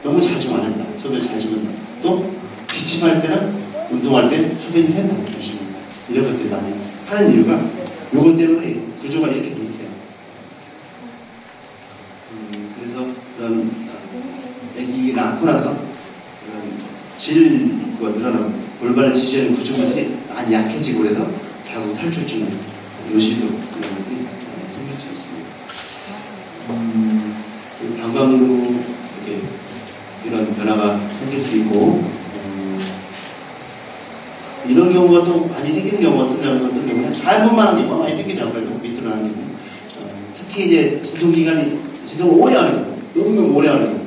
너무 자주 마른다, 소변을 자주 본다, 또 기침할 때나 운동할 때 소변이 샌다, 조심합니다. 이런 것들이 많이 하는 이유가 요것 때문에 구조가 이렇게 돼 있어요. 그래서 그런 아기가 낳고 나서 그런 질구가 늘어나고 골반을 지지하는 구조물들이 많이 약해지고 그래서 자궁 탈출증, 요실도 이런 것들이 생길 수 있습니다. 방광으로 이렇게 이런 변화가 생길 수 있고, 이런 경우가 또 많이 생기는 경우가 어떤 경우는 잘못만한 경우가 많이 생기죠. 그래도 밑으로 하는 경우. 특히 이제 진통기간이 진통을 오래 하는 경우, 너무너무 오래 하는 경우,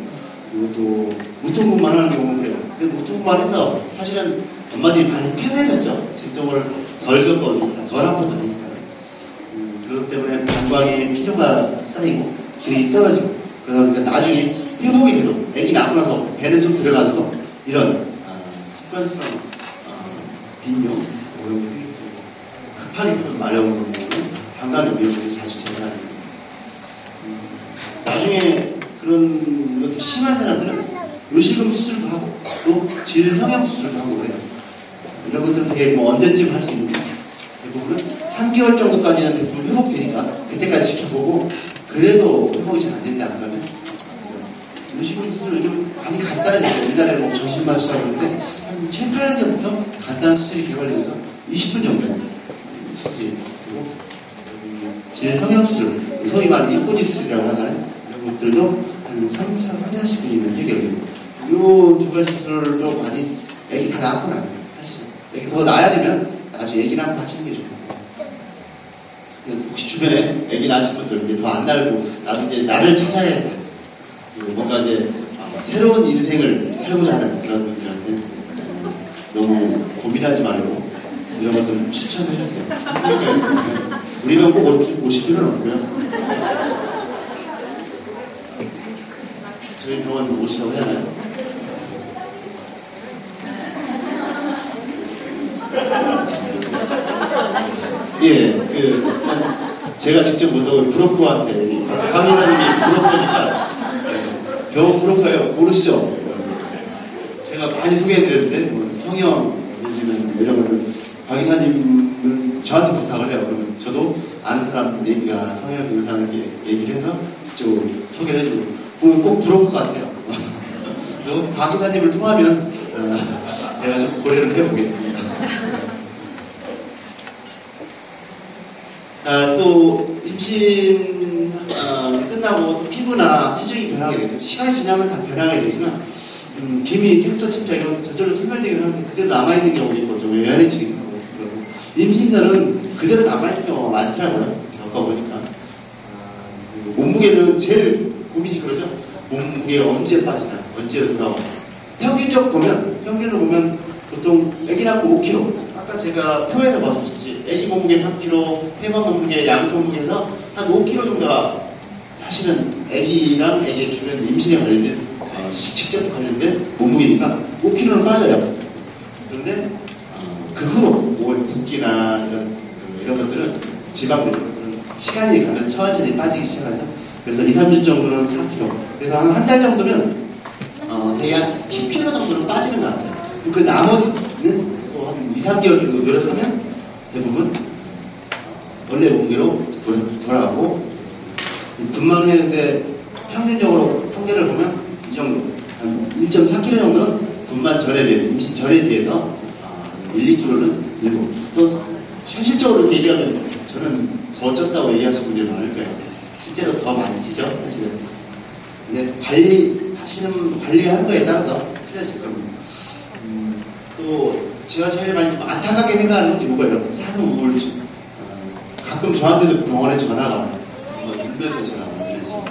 그리고 또 무통분만 하는 경우는 그래요. 근데 무통분만 해서 사실은 엄마들이 많이 편해졌죠. 진통을 덜 겪어지니까, 덜 아프다니까. 그것 때문에 방광에 필요가 쌓이고 기능이 떨어지고, 그러니까 나중에 회복이 돼도 애기 낳고 나서 배는 좀 들어가도 이런 습관성 빈뇨, 급하게 마려운 경우는 방광의 미용실이 자주 재발하는 거예요. 나중에 그런 것도 심한 사람들은 요실금 수술도 하고 또 질 성형 수술도 하고 그래요. 이런 것들은 되게 뭐 언제쯤 할 수 있는데 대부분은 3개월 정도까지는 대부분 회복되니까 그때까지 지켜보고, 그래도 회복이 잘 안 된다 그러면 요실금 수술을 좀 많이 간단해졌어요. 옛날에 뭐 정신만 수술하는데 한 7, 8년 전부터 간단한 수술이 개발되면서 20분 정도 수술이 되고, 질 성형 수술, 소위 말하는 이꼬지 수술이라고 하잖아요. 이런 것들도 한 40분이면 해결되고, 이 두 가지 수술도 많이 애기 다 낳고 나요. 사실 애기 더 낳아야 되면 나중에 애기 낳고 하시는 게 좋고, 혹시 주변에 애기 낳으신 분들 더 안 날고 나도 이제 나를 찾아야겠다, 그리고 뭔가 이제 새로운 인생을 살고자 하는 그런 분들한테 너무 고민하지 말고 이런 것들 추천해 주세요. 그러니까 우리는 꼭 오실 필요는 없고요. 저희 병원 오시라고 해야 하나요? 예, 제가 직접 모셔서 브로커한테, 강의사님이 브로커니까, 병원 브로커예요. 모르시죠? 제가 많이 소개해드렸는데, 뭐 성형, 이런 거를 강의사님은 저한테 부탁을 해요. 그러면 저도 아는 사람 얘기가 성형 의사를 이렇게 얘기를 해서 그쪽으로 소개를 해주고, 보면 꼭 브로커 같아요. 그래서 강의사님을 통하면 제가 좀 고려를 해보겠습니다. 또 임신 끝나고 또 피부나 체중이 변하게 되죠. 시간이 지나면 다 변하게 되지만 기미, 색소 침착 이런 것도 저절로 소멸되긴 하는데 그대로 남아있는 경우도 있고 좀 외연해지기도 하고, 그리고 임신전은 그대로 남아있는 경우가 많더라고요. 겪어보니까. 몸무게는 제일 고민이 그러죠. 몸무게가 언제 빠지나, 언제 돌아와. 평균적으로 보면 보통 애기 낳고 5kg. 아까 제가 표에서 봐주셨지. 애기 몸무게 3kg, 태반 몸무게, 양수 몸무게에서 한 5kg 정도가 사실은 애기랑 애기 주변 임신에 관련된, 직접 관련된 몸무게니까 5kg는 빠져요. 그런데 그 후로 붓기나 이런 것들은 지방들, 시간이 가면 천천히 빠지기 시작하죠. 그래서 2, 3주 정도는 4kg. 그래서 한 달 정도면 대개 한 10kg 정도는 빠지는 것 같아요. 그 나머지는 또 한 2, 3개월 정도 노력하면 대부분 원래 몸무게로 돌아가고, 분만했는데 평균적으로 통계를 보면 이 정도, 한 1.4kg 정도는 분만 전에 비해, 임신 전에 비해서 1, 2kg는 늘고, 또 현실적으로 이렇게 얘기하면 저는 더 쪘다고 얘기하시는 분들이 많을 거예요. 실제로 더 많이 찌죠, 사실은. 근데 관리하는 거에 따라서 틀려질 겁니다. 또, 제가 제일 많이 안타깝게 생각하는 건 이거예요. 산후 우울증. 가끔 저한테도 병원에 전화가 와요. 힘들어서 전화가 와요. 그래서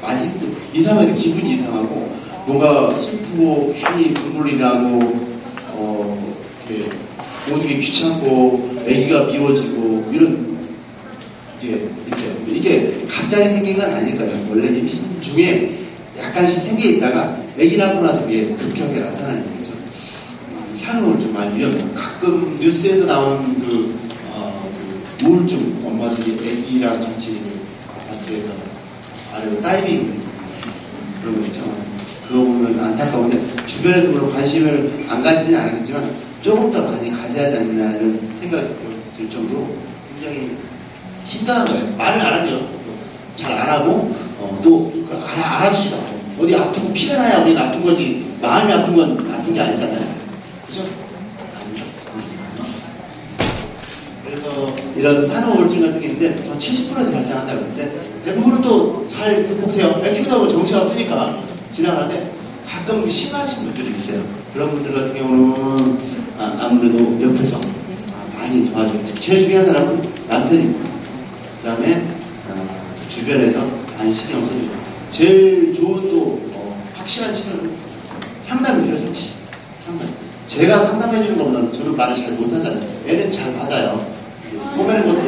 많이 힘들고, 이상하게 기분이 이상하고, 뭔가 슬프고, 괜히 눈물이 나고, 이렇게 모든 게 귀찮고, 애기가 미워지고, 이런 게 있어요. 이게 갑자기 생긴 건 아닐 거예요. 원래 임신 중에 약간씩 생겨 있다가 애기 낳고 나서 그게 급격하게 나타나는 거죠. 산후우울증 많이 위험해요. 가끔 뉴스에서 나오는 그 우울증, 엄마들이 애기랑 같이 아파트에서 아래로 다이빙 그런 거 있죠. 그거 보면 안타까운데 주변에서 물론 관심을 안 가지지는 않겠지만 조금 더 많이 가져야 하지 않나 이런 생각이 들 정도로 굉장히 심각한 거예요. 말을 안 하죠. 잘 안 하고 또 알아주지도 않고 어디 아프고 피가 나야 우리가 아픈 거지 마음이 아픈 건 아픈 게 아니잖아요. 그죠? 아니죠. 그래서 이런 산후우울증 같은 게 있는데 70% 발생한다고 하는데 대부분은 또 잘 극복해요. 애 키우다 보면 정신 없으니까 지나가는데 가끔 심하신 분들이 있어요. 그런 분들 같은 경우는 아무래도 옆에서 많이 도와줘요. 제일 중요한 사람은 남편입니다. 그 다음에 주변에서 많이 신경 써주고 제일 좋은 또 확실한 치료는 상담이에요. 상담. 제가 상담해주는 것보다는 저는 말을 잘 못하잖아요. 애는 잘 받아요. 꼬매는 것도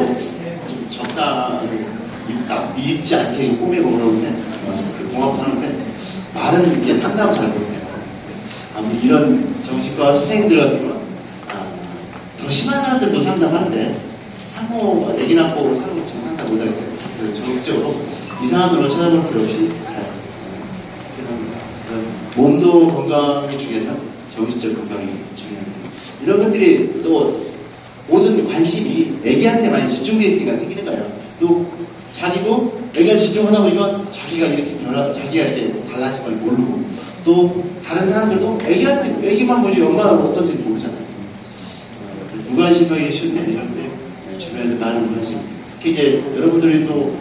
좀 적당히 입지 않게 꼬매고 그러는데 공합 하는데 말은 이렇게 상담을 잘 못해요. 아무튼 이런 정신과 선생님들 같은 경우는 더 심한 사람들도 상담하는데 산모 애기 낳고 산후우울증 상담 못하겠어요. 그래서 적극적으로 이상한 걸 찾아볼 필요 없이 잘 몸도 건강이 중요하지만 정신적 건강이 중요합니다. 이런 것들이 또 모든 관심이 애기한테 많이 집중되어 있으니까 생기는 거예요. 또 자기도 애기한테 집중하다 보니까 자기가 이렇게 자기가 이렇게 달라진 걸 모르고 또 다른 사람들도 애기만 보지 엄마가 어떤지 모르잖아요. 무관심하기 쉬운데 이런 게 주변에서 많은 관심. 특히 이제 여러분들이 또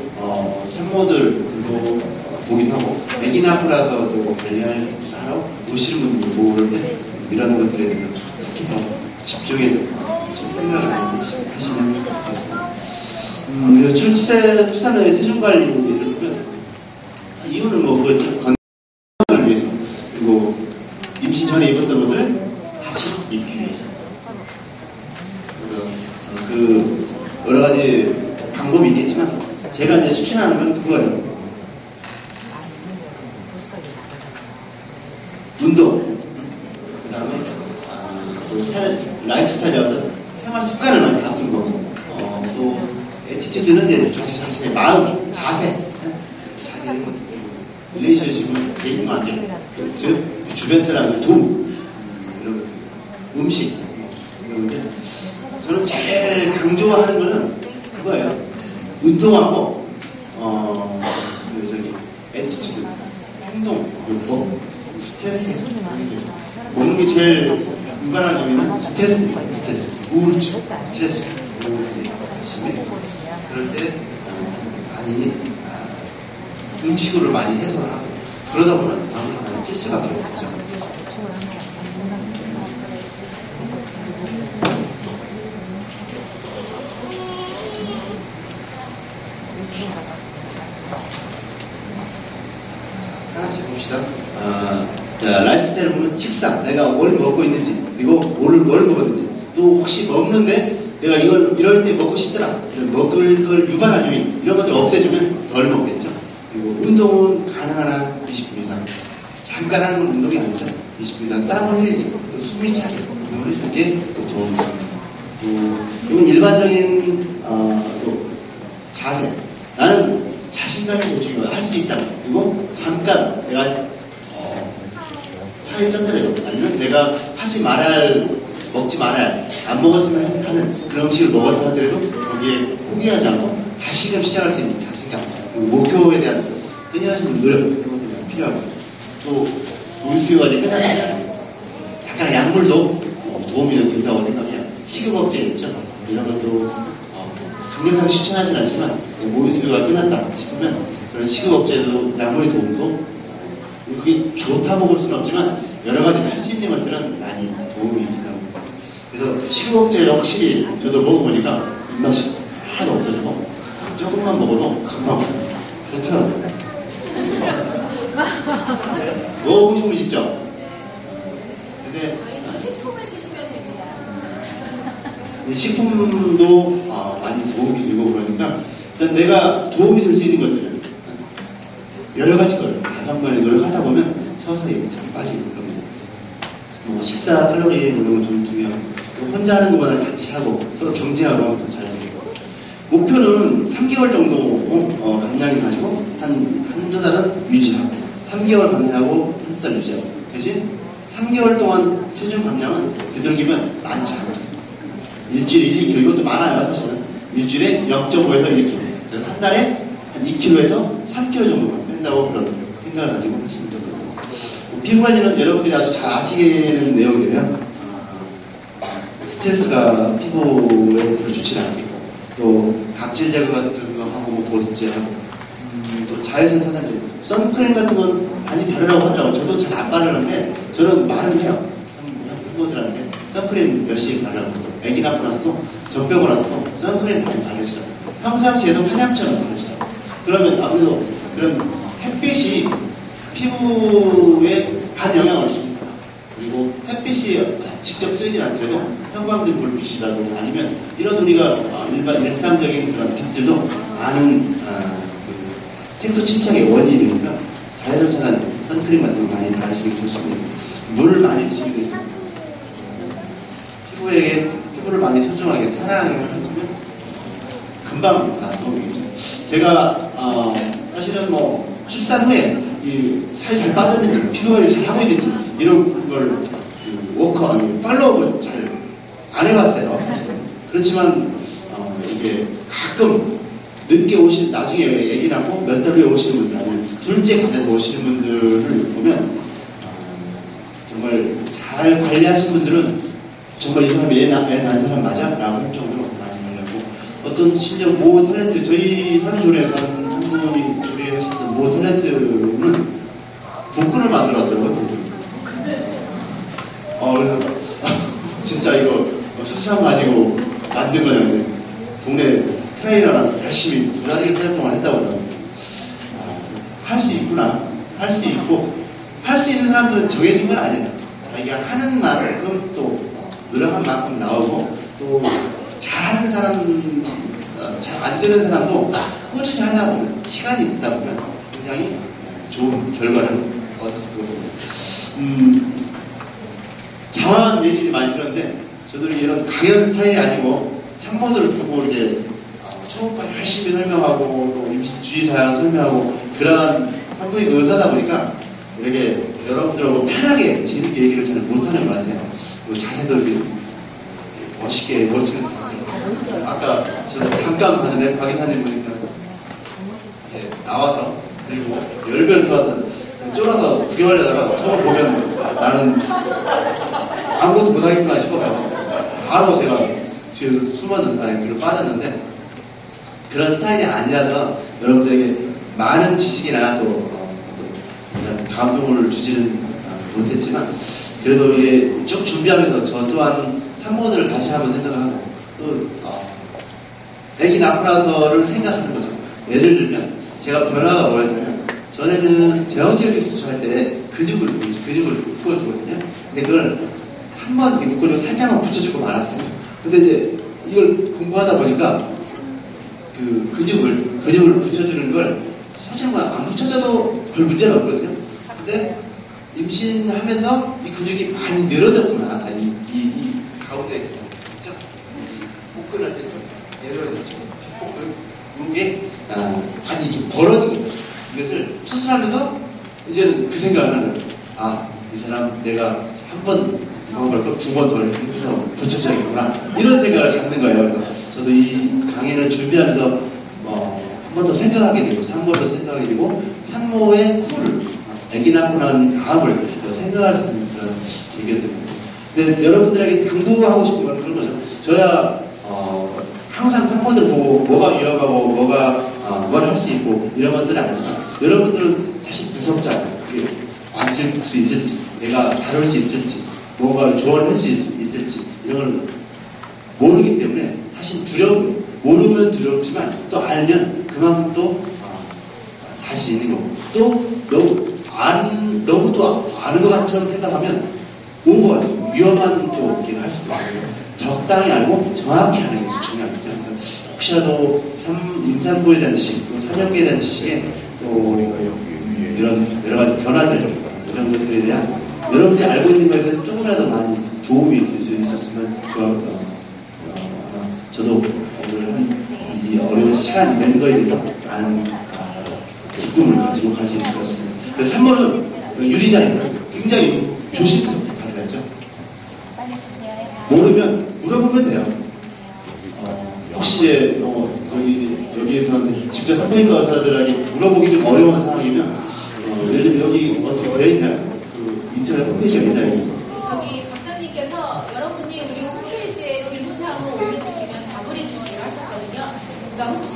산모들도 보긴 하고 애기 낳고라서 또 관리하러 오시는 분들도 보고 그런데 이런 것들에 대해서 특히 더 집중해서 생각을 많이 하시는 것 같습니다. 출산 후에 체중 관리 이런 이유는 뭐 건강을 위해서 그리고 임신 전에 입었던 옷을 다시 입기 위해서 그 여러 가지 방법이 있겠지만 제가 이제 추천하는 건 그거예요. 운동, 그 다음에 또 라이프 스타일이라고 생활 습관을 많이 바꾸는 거고 또 에티튜드는 이제 자신의 마음, 자세, 릴레이션십을 대인관계, 즉 주변 사람의 도움 이런 것들, 음식 이런 것들. 저는 제일 강조하는 거는 그거예요. 운동하고 에티튜드, 행동, 요법, 스트레스 먹는 게 제일 유발하는 의미는 스트레스, 우울증, 스트레스, 심해. 그럴 때 아니니 음식으로 많이 해소를 하고 그러다 보면 아무래도 많이 찔 수밖에 없죠. 하나씩 봅시다. 라이프 스타일을 보면 식사, 내가 뭘 먹고 있는지, 그리고 뭘 먹었는지, 또 혹시 먹는데 내가 이럴 때 먹고 싶더라, 먹을 걸 유발할 요인, 이런 것들 없애주면 덜 먹겠죠. 그리고 운동은 가능한 한 20분 이상. 잠깐 하는 건 운동이 아니죠. 20분 이상 땀을 흘리고, 또 숨이 차게, 운동을 해줄 게 또 도움이 됩니다. 이건 일반적인, 또 자세. 나는 자신감이 더 중요해. 할 수 있다. 그리고 잠깐 내가 살이 쪘더라도 아니면 내가 먹지 말아야 할, 안 먹었으면 하는 그런 음식을 먹었다 하더라도 거기에 포기하지 않고 다시금 시작할 수 있는 자신감 그리고 목표에 대한 끊임없는 노력 이런 것들이 필요하고 또 물수유가 이제 끝났으면 약간 약물도 도움이 된다고 생각해요. 식욕 억제 있죠. 이런 것도 강력하게 추천하진 않지만 모유수유가 끝났다 싶으면 그런 식욕억제도 약물의 도움도 그게 좋다고 볼 수는 없지만 여러 가지 할 수 있는 것들은 많이 도움이 된다고. 그래서 식욕억제 확실히 저도 먹어보니까 입맛이 하나도 없어지고 조금만 먹어도 금방 좋더라고요. 먹어보신 분 있죠? 근데 저희는 식품을 드시면 됩니다. 식품도 많이 도움이 되고 그러니까 일단 내가 도움이 될 수 있는 것들은 여러 가지 걸 다정만에 노력하다 보면 서서히 잘 빠지는 겁니다. 뭐 식사 칼로리 이런 거 좀 중요하고 혼자 하는 것보다 같이 하고 서로 경쟁하고 더 잘 되고 목표는 3개월 정도 감량이 가지고 한두 달은 유지하고 3개월 감량하고 한두 달 유지하고 대신 3개월 동안 체중 감량은 되도록이면 많지 않아요. 일주일에 1, 2kg 이것도 많아요 사실은. 일주일에 0.5에서 1kg 그래서 한 달에 한 2kg에서 3kg 정도만 뺀다고 그런 생각을 가지고 하시면 되거든요. 피부 관리는 여러분들이 아주 잘 아시는 내용이되면 스트레스가 피부에 별로 좋지 않고 또 각질 제거 같은 거 하고 뭐 보습제하고 또 자외선 차단제 선크림 같은 건 많이 바르라고 하더라고요. 저도 잘 안 바르는데 저는 많이 해요. 부모들한테 선크림 열심히 바르라고. 애기 낳고 나서도 젖병고 나서도 선크림 많이 바르시라고. 평상시에도 화장처럼 바르시라고. 그러면 아무래도 그런 햇빛이 피부에 많은 영향을 줍니다. 그리고 햇빛이 직접 쓰이지 않더라도 형광등 불빛이라도 아니면 이런 우리가 일상적인 그런 빛들도 많은 색소 침착의 원인이 되니까 자외선 차단 선크림 같은 거 많이 바르시는 게 좋습니다. 물을 많이 드시면 됩니다. 피부를 많이 소중하게 사랑을 해주면 금방 다 도움이 되죠. 제가 사실은 뭐 출산 후에 살이 잘 빠졌는지 피부 관리 잘 하고 있는지 이런 걸 워커 아니 팔로우업을 잘 안 해봤어요. 사실은. 그렇지만 이게 가끔 늦게 오신 나중에 애기 낳고 몇 달 후에 오시는 분들 아니면 둘째 가정에서 오시는 분들을 보면 정말 잘 관리하신 분들은 정말 이 사람이 애 낳은 사람 맞아? 라고 할 정도로 많이 관리하고 어떤 심지어 모 탤런트 저희 산후조리에서 한 분이 조리하셨던 모 탤런트는 복근을 만들었더라고요. 복근. 그래서 진짜 이거 수술한 거 아니고 만든 거냐고 동네 트레이너랑 열심히 2달 동안 했다고 그러더라고요. 할 수 있구나. 할 수 있고 할 수 있는 사람들은 정해진 건 아니에요. 자기가 하는 만큼 또 노력한 만큼 나오고 또 잘하는 사람 잘 안 되는 사람도 꾸준히 하다 보면 시간이 있다 보면 굉장히 좋은 결과를 얻을 수 있거든요. 장황한 얘기를 많이 들었는데 저도 이런 강연 스타일이 아니고 산모들을 보고 이렇게 초음파를 열심히 설명하고 또 임신 주의 사항 설명하고 그러한 산부인과 의사다 보니까 이렇게 여러분들하고 편하게 재밌게 얘기를 잘 못하는 것 같아요. 자세도 멋있게 아까 저도 잠깐 봤는데 박 이사님 보니까 나와서 그리고 열변 들어와서 쫄아서 구경하려다가 처음 보면 나는 아무것도 못하겠구나 싶어서 바로 제가 뒤로 숨었는 뒤로 빠졌는데 그런 스타일이 아니라서 여러분들에게 많은 지식이나 또 감동을 주지는 못했지만 그래도 이게 쭉 준비하면서 저 또한 산모들을 다시 한번 생각하고 또 애기 낳고 나서를 생각하는 거죠. 예를 들면 제가 변화가 뭐였냐면 전에는 제왕절개 수술할 때 근육을 묶어주거든요. 근데 그걸 한 번 묶어주고 살짝만 붙여주고 말았어요. 근데 이제 이걸 공부하다 보니까 그 근육을 붙여주는 걸 사실 안 붙여줘도 별 문제는 없거든요. 근데 임신하면서 이 근육이 많이 늘어졌구나. 이 가운데 그죠? 복근할 때 좀 내려오죠. 뒷복근 이게 많이 좀 벌어지고 있어요. 이것을 수술하면서 이제는 그 생각을 하는 거예요. 이 사람 내가 한 번 이번 걸고 2번 더 해서 붙여줘야겠구나. 이런 생각을 갖는 거예요. 그래서 저도 이 강의를 준비하면서 한 번 더 생각하게 되고 산모를 생각하게 되고 산모의 후를 아기 낳고 난 다음을 더 생각할 수 있는 그런 계기가 됩니다. 근데 여러분들에게 강조하고 싶은 건 그런 거죠. 저야 항상 산모들 보고 뭐가 위험하고 뭐가 뭘 할 수 있고 이런 것들은 알지만 여러분들은 사실 무섭잖아요. 그게 앉을 수 있을지, 내가 다룰 수 있을지, 뭔가 조언할 수 있을지 이런 걸 모르기 때문에 사실 두려움, 모르면 두렵지만 또 알면 그만큼 또 자신 있는 거고 또 너무 또 아는 것 같처럼 생각하면 오버가 있어요. 위험한 또 이렇게 할 수도 있고 적당히 알고 정확히 하는 게 중요하죠. 그러니까 혹시라도 임산부에 대한 지식, 또 사명부에 대한 지식에 또 이런 여러 가지 변화들 이런 것들에 대한 여러분들이 알고 있는 것에 대해서 조금이라도 많이 도움이 될 수 있었으면 좋았고 저도 오늘 이 어려운 시간 낸 거에 대해서 많은 기쁨을 가지고 갈 수 있을 것 같습니다. 그래서 3번은 유리자입니다. 굉장히 조심스럽게 받아야죠. 모르면 물어보면 돼요. 혹시 이제 여기에서 직접 산부인과 의사들에게 물어보기 좀 어려운 상황이면 예를 들면 여기 어떻게 되어 있나요? 그 인터넷 홈페이지가 있나요? 저기 박사님께서 여러분이 우리 홈페이지에 질문사항을 올려주시면 답을 해주시기로 하셨거든요. 그러니까 혹시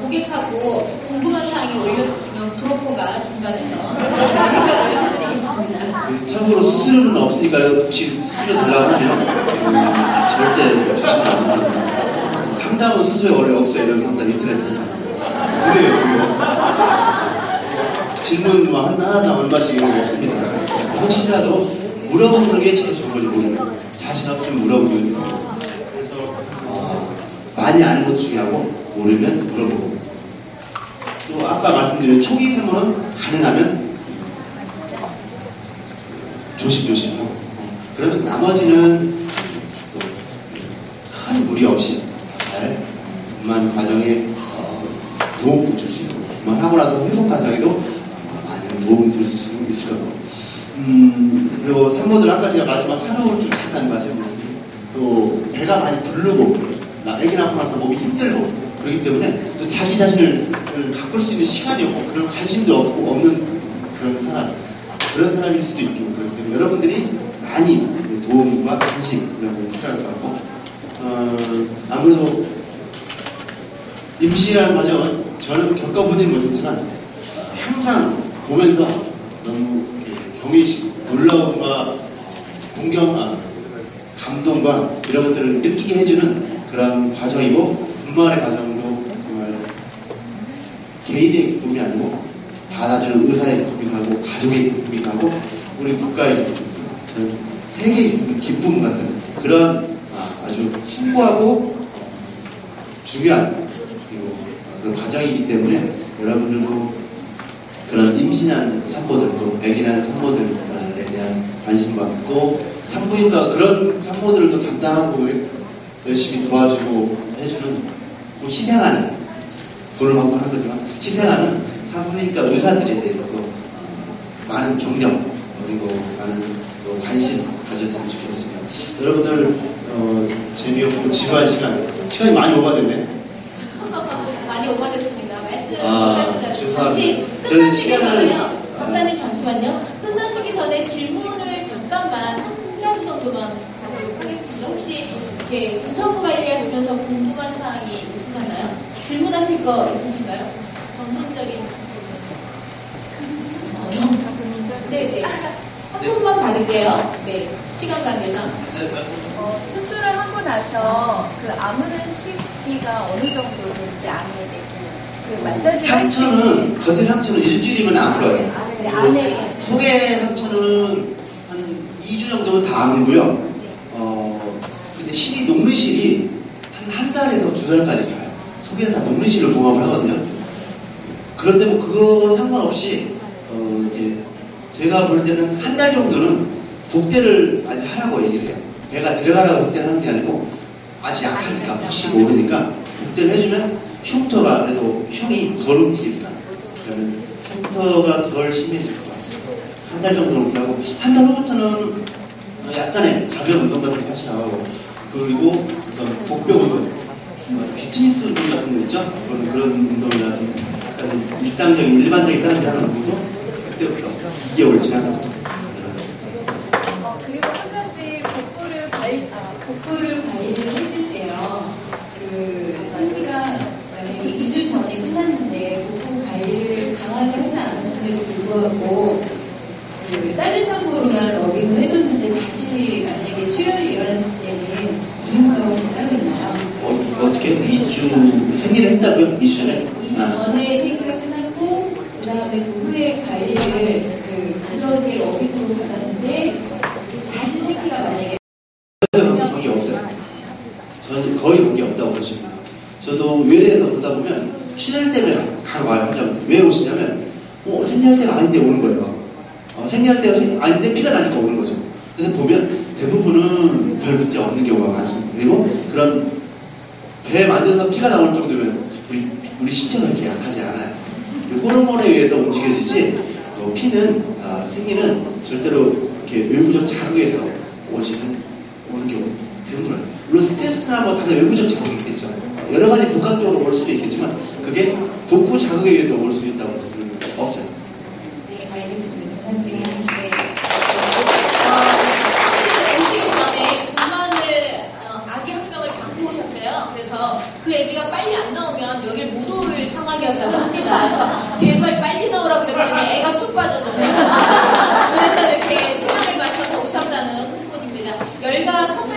고객하고 궁금한 사항이 올려주시면 브로커가 중간에서 해결을 해드리겠습니다. 참고로 수수료는 없으니까요. 혹시 수수료 달라고 하면 절대 주시면 안 됩니다. 상담은 수수료 원래 없어요. 이런 상담 인터넷에. 무료예요. 질문 하나당 얼마씩 이런 거 없습니다. 혹시라도 물어보는 게 제일 좋은 거죠. 모르면. 자신 없으면 물어보면 그래서 많이 아는 것도 중요하고 모르면 물어보고 또 아까 말씀드린 초기 산모는 가능하면 조심조심하고 그러면 나머지는 큰 무리 없이 잘 분만 과정에 도움을 줄 수 있고 분만하고 나서 회복 과정에도 많은 도움이 될 수 있을 거고 그리고 산모들 아까 제가 마지막 한호흡을 좀 잠깐 마셨는데 또 배가 많이 부르고 아기 낳고 나서 몸이 힘들고 그렇기 때문에 또 자기 자신을 가꿀 수 있는 시간이 없고 그런 관심도 없는 그런 사람일 수도 있죠. 그렇기 때문에 여러분들이 많이 도움과 관심 이런 걸 필요할 것 같고 아무래도 임신이라는 과정은 저는 겪어보진 못했지만 항상 보면서 너무 경외심, 놀라움과 감동과 이런 것들을 느끼게 해주는 그런 과정이고 분만의 과정도 정말 개인의 기쁨이 아니고 받아주는 의사의 기쁨이기도 하고 가족의 기쁨이기도 하고 우리 국가의 기쁨, 세계의 기쁨 같은 그런 아주 숭고하고 중요한 그런 과정이기 때문에 여러분들도 그런 임신한 산모들도 아기 낳은 산모들에 대한 관심과 또 산부인과 그런 산모들도 담당하고 열심히 도와주고 해주는 또 희생하는 돈을 받고 하는 거지만 희생하는 산부인과 의사들에 대해서 많은 경력 그리고 많은 또 관심 가졌으면 좋겠습니다. 여러분들 재미없고 지루한 시간이 많이 오버됐네. 많이 오버됐습니다. 말씀 죄송합니다. 잠시 끝나시기 전에요. 박사님 잠시만요. 끝나시기 전에 질문을 잠깐만 한 가지 정도만 하도록 하겠습니다. 혹시 이렇게 구청부 관리하시면서 궁금한 사항이 있으셨나요? 질문하실 거 있으신가요? 전문적인 질문. 네네. 한 분만 받을게요. 네. 시간 관계상. 네, 맞습니다. 수술을 하고 나서 그 아무는 시기가 어느 정도 되는지 알아야 되고 그 마사지 상처는 겉에 상처는 일주일이면 아물어요. 네, 안에 속의 상처는 한 2주 정도면 다 아물고요. 근데 실이 녹는 실이 한 달에서 2달까지 가요. 속에는 다 녹는 실로 봉합을 하거든요. 그런데 뭐 그거 상관없이 이제 제가 볼 때는 한 달 정도는 복대를 아직 하라고 얘기를 해요. 배가 들어가라고 복대를 하는 게 아니고 아직 약하니까 혹시 모르니까 복대를 해주면 흉터가 그래도 흉이 덜 움직이니까 그러면 흉터가 덜 심해질 것 같아요. 한 달 정도는 그렇게 하고 한 달 후부터는 약간의 가벼운 운동 같은 거 같이 나가고 그리고 어떤 복병 운동 피트니스 운동 같은 거 있죠? 그런 운동이나 약간 일상적인 일반적인 사람들이 하는 운동도 그때부터 2개월 지나서 그리고 한 가지 복부를 관리를 했을 때요. 그 있었고, 따뜻한 코로나 러빙을 해줬는데 다시 만약에 출혈이 일어났을 때는 이용하고 생각이 나요. 어떻게 2주 생리를 했다고요? 2주 전에? 2주 전에 생리가 끝났고, 그 다음에 그 후에 관리를 부드럽게 러빙으로 받았는데, 다시 생리가 만약에 관계 없어요. 저는 거의 관계 없다고 보시면 돼요. 저도 외래에서 보다 보면 출혈 때문에 바로 와요. 환자분들. 왜 오시냐면 생리할 때가 아닌데 오는 거예요. 생리할 때가 아닌데 피가 나니까 오는 거죠. 그래서 보면 대부분은 별 문제 없는 경우가 많습니다. 그리고 그런 배에 만져서 피가 나올 정도면 우리 신체가 그렇게 약하지 않아요. 호르몬에 의해서 움직여지지 피는 생리는 절대로 이렇게 외부적 자극에서 오는 경우 드물어요. 물론 스트레스나 뭐 다들 외부적 자극이 있겠죠. 여러 가지 복합적으로 올 수도 있겠지만 그게 복부 자극에 의해서 올 수 있다고 볼 수는 없어요. 네, 알겠습니다. 감사합니다. 오시기 전에 분만을 아기 한 명을 갖고 오셨대요. 그래서 그 아기가 빨리 안 나오면 여길 못 올 상황이었다고 합니다. 그래서 제발 빨리 나오라 그랬더니 애가 쑥 빠져줬어요. 그래서 이렇게 시간을 맞춰서 오셨다는 부분입니다. 열과 성을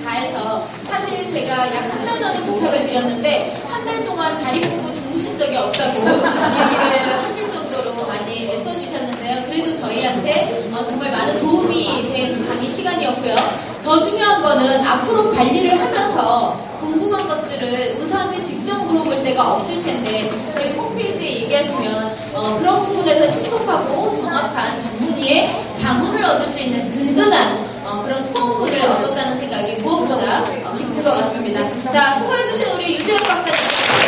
다해서 사실 제가 약 한 달 전에 부탁을 드렸는데 한 달 동안 다리 뻗고 주무신 적이 없다고 얘기를 하실 정도로 많이 애써주셨는데요. 그래도 저희한테 정말 많은 도움이 된 강의 시간이었고요. 더 중요한 거는 앞으로 관리를 하면서 궁금한 것들을 의사한테 직접 물어볼 데가 없을 텐데 저희 홈페이지에 얘기하시면 그런 부분에서 신속하고 정확한 전문의의 자문을 얻을 수 있는 든든한 그런 후원글을 얻었다는 생각이 무엇보다 기쁜 것 같습니다. 자, 수고해주신 우리 유재석 박사님.